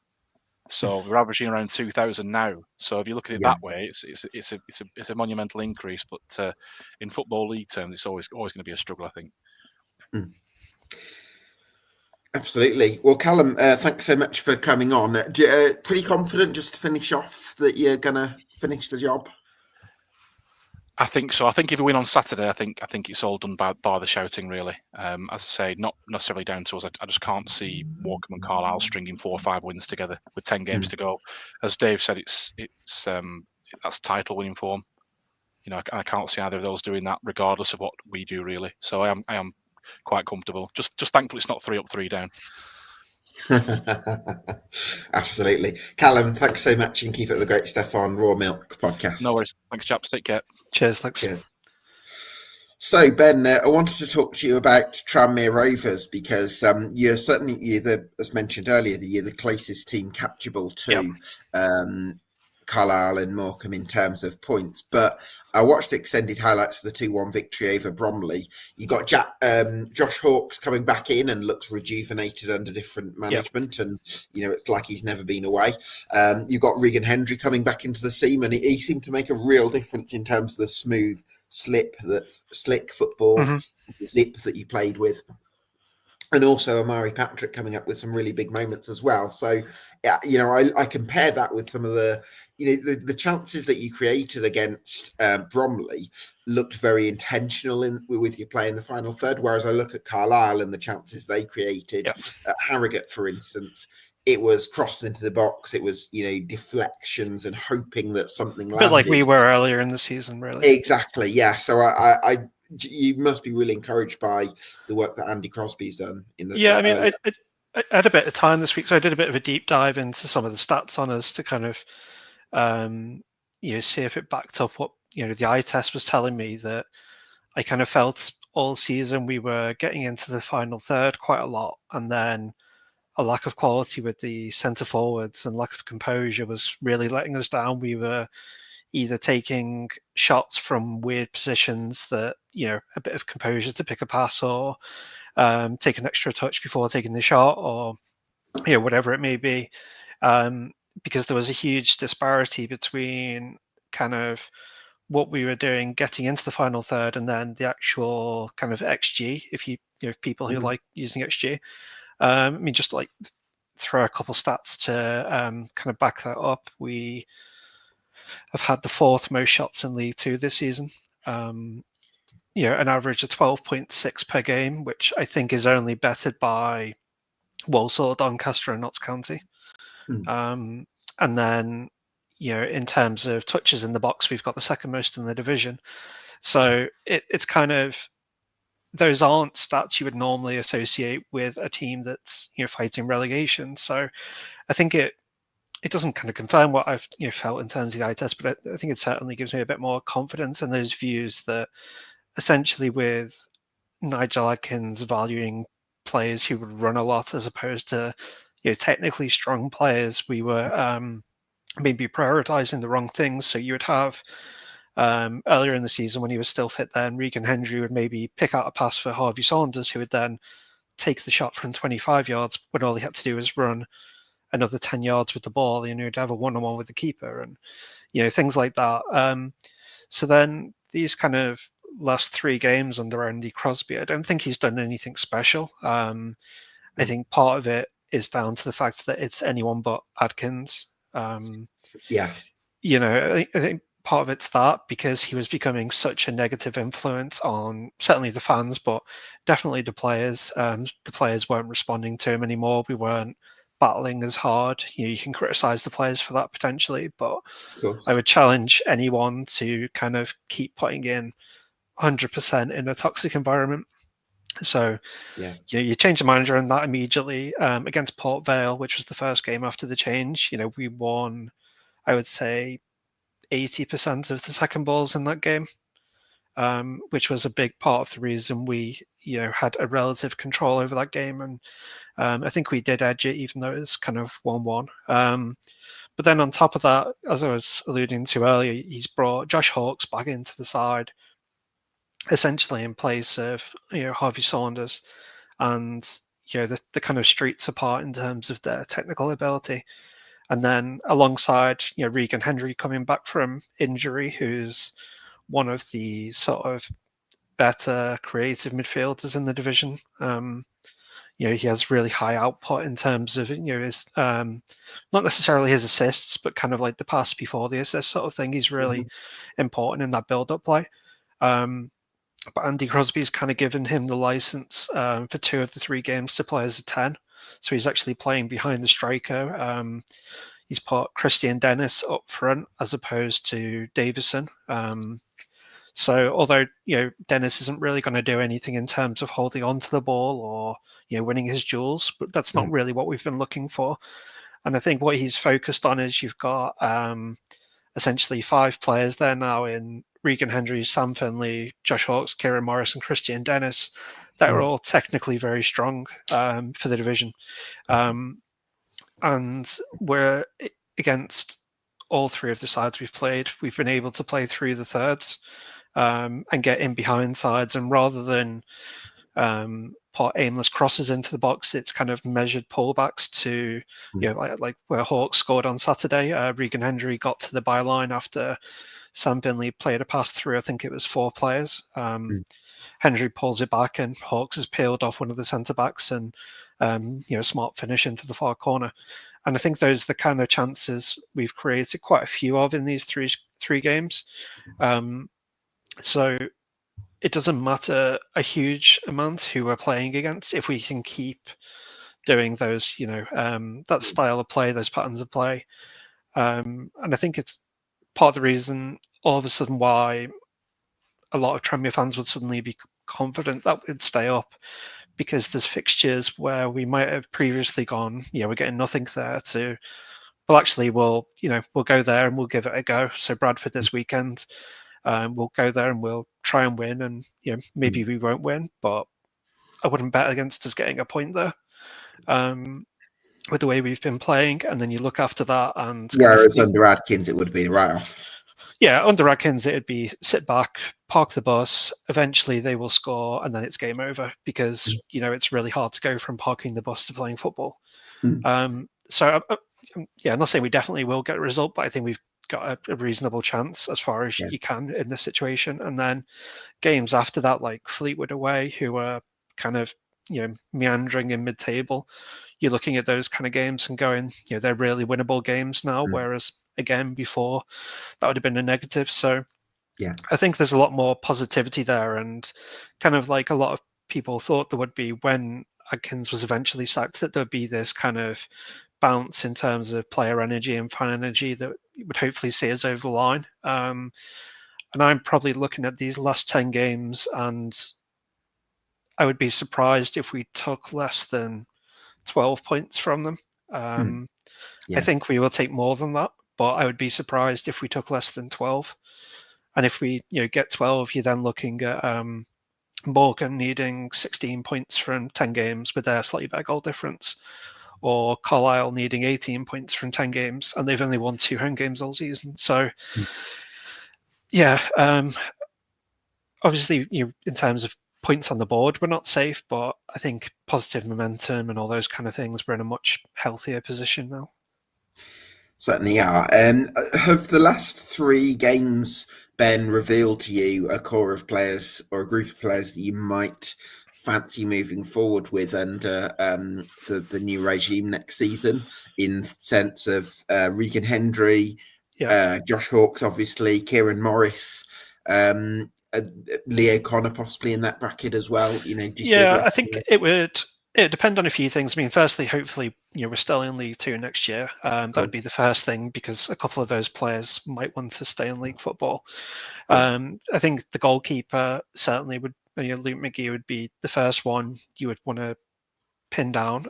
So we're averaging around 2,000 now. So if you look at it that way, it's a monumental increase. But in Football League terms, it's always going to be a struggle, I think. Absolutely. Well, Callum, thanks so much for coming on. Pretty confident, just to finish off, that you're going to finish the job? I think so. I think if we win on Saturday, I think it's all done by the shouting, really. As I say, not necessarily down to us. I just can't see Morecambe and Carlisle stringing 4 or 5 wins together with 10 games to go. As Dave said, it's that's title winning form. I can't see either of those doing that, regardless of what we do, really. So I am quite comfortable. Just thankful it's not 3 up, 3 down. Absolutely. Callum, thanks so much, and keep up the great stuff on Raw Milk Podcast. No worries. Thanks, chaps. Take care. Cheers. Thanks. Cheers. So, Ben, I wanted to talk to you about Tranmere Rovers, because you're certainly, as mentioned earlier, you're the closest team catchable to Carlisle and Morecambe in terms of points. But I watched extended highlights of the 2-1 victory over Bromley. You got Josh Hawkes coming back in and looks rejuvenated under different management, and it's like he's never been away. You've got Regan Hendry coming back into the team, and he seemed to make a real difference in terms of the smooth slick football, zip that you played with. And also Amari Patrick coming up with some really big moments as well. So, I compare that with some of the the chances that you created against Bromley looked very intentional with your play in the final third. Whereas I look at Carlisle and the chances they created at Harrogate, for instance, it was crossing into the box. It was, deflections and hoping that something landed. A bit like we were earlier in the season, really. Exactly, yeah. So you must be really encouraged by the work that Andy Crosby's done in the. Yeah, I mean, I had a bit of time this week, so I did a bit of a deep dive into some of the stats on us to kind of, see if it backed up what the eye test was telling me. That I kind of felt all season we were getting into the final third quite a lot, and then a lack of quality with the centre forwards and lack of composure was really letting us down. We were either taking shots from weird positions that a bit of composure to pick a pass, or take an extra touch before taking the shot, or whatever it may be, because there was a huge disparity between kind of what we were doing getting into the final third and then the actual kind of XG. If people who like using XG, I mean, just like throw a couple stats to kind of back that up. We have had the fourth most shots in League Two this season. An average of 12.6 per game, which I think is only bettered by Walsall, Doncaster, and Notts County. And then, in terms of touches in the box, we've got the second most in the division. So it's kind of, those aren't stats you would normally associate with a team that's fighting relegation. So I think it doesn't kind of confirm what I've felt in terms of the eye test, but I think it certainly gives me a bit more confidence in those views that essentially with Nigel Adkins valuing players who would run a lot as opposed to technically strong players, we were maybe prioritizing the wrong things. So you would have earlier in the season when he was still fit, then Regan Hendry would maybe pick out a pass for Harvey Saunders, who would then take the shot from 25 yards when all he had to do was run another 10 yards with the ball. He'd have a one-on-one with the keeper and things like that. So then these kind of last three games under Andy Crosby, I don't think he's done anything special. I think part of it is down to the fact that it's anyone but Adkins. I think part of it's that, because he was becoming such a negative influence on certainly the fans, but definitely the players. The players weren't responding to him anymore. We weren't battling as hard. You can criticize the players for that potentially, but I would challenge anyone to kind of keep putting in 100% in a toxic environment. So you change the manager and that immediately. Against Port Vale, which was the first game after the change, we won, I would say, 80% of the second balls in that game, which was a big part of the reason we had a relative control over that game. And I think we did edge it, even though it was kind of 1-1. But then on top of that, as I was alluding to earlier, he's brought Josh Hawkes back into the side, essentially in place of Harvey Saunders, and the kind of streets apart in terms of their technical ability. And then alongside Regan Hendry coming back from injury, who's one of the sort of better creative midfielders in the division. He has really high output in terms of his not necessarily his assists, but kind of like the pass before the assist sort of thing. He's really important in that build-up play. But Andy Crosby's kind of given him the license for 2 of the 3 games to play as a 10. So he's actually playing behind the striker. He's put Christian Dennis up front as opposed to Davison. So although Dennis isn't really going to do anything in terms of holding on to the ball or winning his duels, but that's not really what we've been looking for. And I think what he's focused on is you've got essentially 5 players there now in Regan Hendry, Sam Finley, Josh Hawkes, Kieran Morris, and Christian Dennis that are all technically very strong for the division. And we're against all 3 of the sides we've played. We've been able to play through the thirds and get in behind sides. And rather than put aimless crosses into the box, it's kind of measured pullbacks to, like where Hawks scored on Saturday. Regan Hendry got to the byline after Sam Finley played a pass through, I think it was 4 players. Hendry pulls it back and Hawks has peeled off one of the centre backs and smart finish into the far corner. And I think those are the kind of chances we've created quite a few of in these three games. So it doesn't matter a huge amount who we're playing against if we can keep doing those, that style of play, those patterns of play. And I think it's part of the reason all of a sudden why a lot of Tranmere fans would suddenly be confident that we'd stay up, because there's fixtures where we might have previously gone, we're getting nothing there, to, well, actually, we'll go there and we'll give it a go. So Bradford this weekend, we'll go there and we'll try and win, and maybe we won't win, but I wouldn't bet against us getting a point there. With the way we've been playing, and then you look after that, and whereas under Adkins it would have been a write-off. Yeah, under Adkins it'd be sit back, park the bus, eventually they will score, and then it's game over, because it's really hard to go from parking the bus to playing football. So I'm not saying we definitely will get a result, but I think we've got a reasonable chance as far as you can in this situation. And then games after that, like Fleetwood away, who are kind of meandering in mid-table, you're looking at those kind of games and going, they're really winnable games now, whereas again before that would have been a negative. So I think there's a lot more positivity there, and kind of like a lot of people thought there would be when Adkins was eventually sacked, that there'd be this kind of bounce in terms of player energy and fan energy that would hopefully see us over the line. And I'm probably looking at these last 10 games, and I would be surprised if we took less than 12 points from them. I think we will take more than that, but I would be surprised if we took less than 12. And if we get 12, you're then looking at Morgan needing 16 points from 10 games with their slightly better goal difference, or Carlisle needing 18 points from 10 games, and they've only won 2 home games all season. So obviously in terms of points on the board, we're not safe, but I think positive momentum and all those kind of things, we're in a much healthier position now. Certainly are. Have the last 3 games, Ben, revealed to you a core of players or a group of players that you might fancy moving forward with under the new regime next season, in sense of Regan Hendry, Josh Hawks, obviously, Kieran Morris, Leo Connor possibly in that bracket as well? I think it would depend on a few things. I mean, firstly, hopefully, we're still in League 2 next year. That would be the first thing, because a couple of those players might want to stay in league football. I think the goalkeeper certainly would, Luke McGee would be the first one you would want to pin down.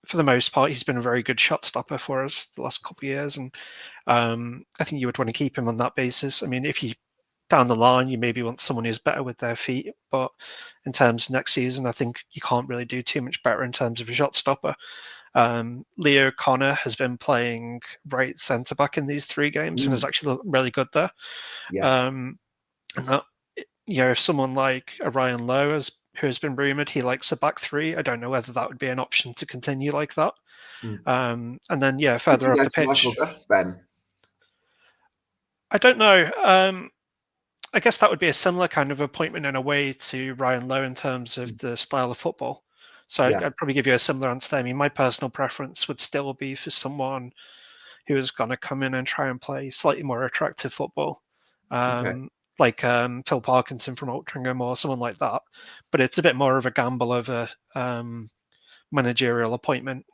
For the most part, he's been a very good shot stopper for us the last couple of years, and I think you would want to keep him on that basis. I mean, if you down the line, you maybe want someone who's better with their feet, but in terms of next season, I think you can't really do too much better in terms of a shot stopper. Leo Connor has been playing right centre back in these 3 games and has actually looked really good there. If someone like Ryan Lowe who has been rumoured, he likes a back 3. I don't know whether that would be an option to continue like that. And then further up the pitch, Michael Duff, Ben? I don't know. I guess that would be a similar kind of appointment in a way to Ryan Lowe in terms of the style of football. So I'd probably give you a similar answer there. I mean, my personal preference would still be for someone who is going to come in and try and play slightly more attractive football, like Phil Parkinson from Altrincham or someone like that. But it's a bit more of a gamble of a managerial appointment,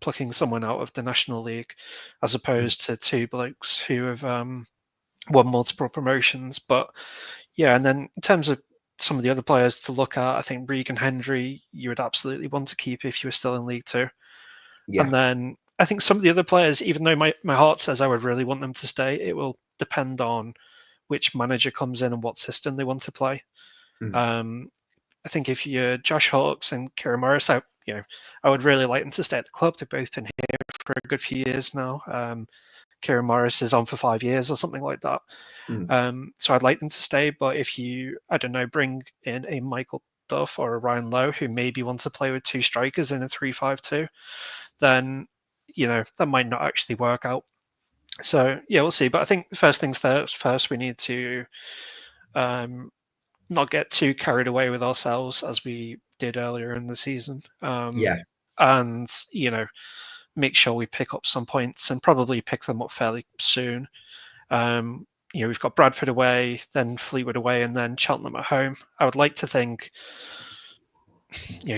plucking someone out of the National League, as opposed to 2 blokes who have won multiple promotions. But and then in terms of some of the other players to look at, I think Regan Hendry you would absolutely want to keep if you were still in League 2. And then I think some of the other players, even though my heart says I would really want them to stay, it will depend on which manager comes in and what system they want to play. I think if you're Josh Hawks and Kieran Morris, I would really like them to stay at the club. They've both been here for a good few years now. Kieran Morris is on for 5 years or something like that. So I'd like them to stay. But if you, I don't know, bring in a Michael Duff or a Ryan Lowe who maybe wants to play with 2 strikers in a 3-5-2, then that might not actually work out. So we'll see. But I think first things first, we need to not get too carried away with ourselves as we did earlier in the season. Yeah. And, make sure we pick up some points and probably pick them up fairly soon. We've got Bradford away, then Fleetwood away, and then Cheltenham at home. I would like to think,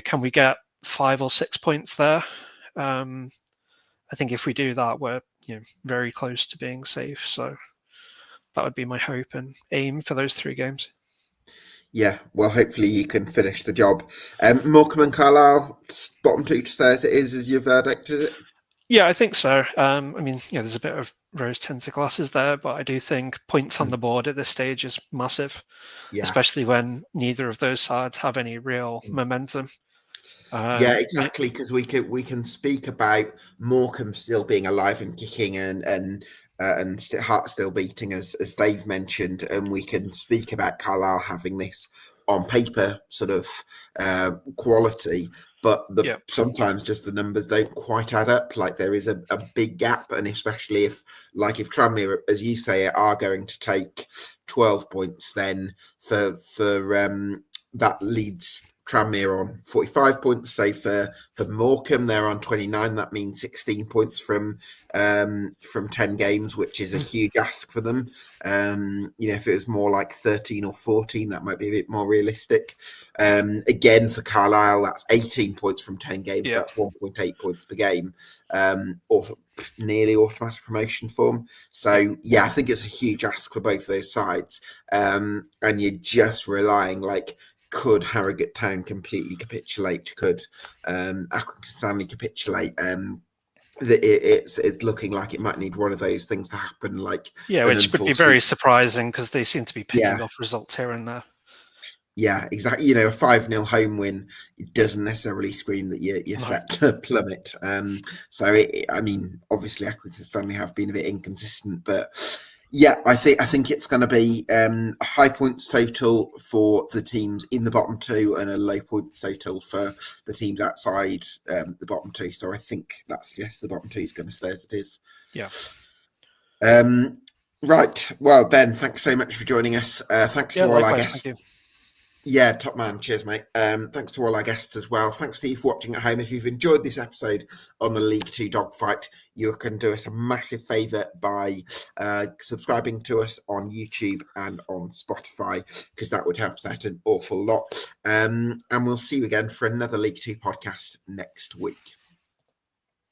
can we get 5 or 6 points there? I think if we do that, we're very close to being safe. So that would be my hope and aim for those 3 games. Yeah, well, hopefully you can finish the job. Morecambe and Carlisle, bottom 2 to stay as it is your verdict, is it? Yeah, I think so. There's a bit of rose-tinted glasses there, but I do think points on the board at this stage is massive, especially when neither of those sides have any real momentum. Yeah, exactly, because we can speak about Morecambe still being alive and kicking and heart still beating, as Dave mentioned, and we can speak about Carlisle having this on paper sort of quality, but sometimes just the numbers don't quite add up. Like there is a big gap, and especially if Tranmere, as you say, are going to take 12 points, then for that leads Tranmere on 45 points. Say for Morecambe, they're on 29. That means 16 points from 10 games, which is a huge ask for them. If it was more like 13 or 14, that might be a bit more realistic. Again, for Carlisle, that's 18 points from 10 games. That's 1.8 points per game, or nearly automatic promotion form. So yeah, I think it's a huge ask for both those sides, and you're just relying could Harrogate Town completely capitulate? Could Accrington Stanley capitulate? It's looking like it might need one of those things to happen. Which would be very surprising because they seem to be picking up results here and there. Yeah, exactly. A 5-0 home win, it doesn't necessarily scream that you're set to plummet. Obviously Accrington Stanley have been a bit inconsistent, but yeah, I think it's going to be a high points total for the teams in the bottom 2 and a low points total for the teams outside the bottom 2. So I think that suggests the bottom 2 is going to stay as it is. Yeah. Right. Well, Ben, thanks so much for joining us. Thanks to all our guests. Thank you. Yeah, top man. Cheers, mate. Thanks to all our guests as well. Thanks to you for watching at home. If you've enjoyed this episode on the League 2 Dogfight, you can do us a massive favour by subscribing to us on YouTube and on Spotify, because that would help us out an awful lot. And we'll see you again for another League 2 podcast next week.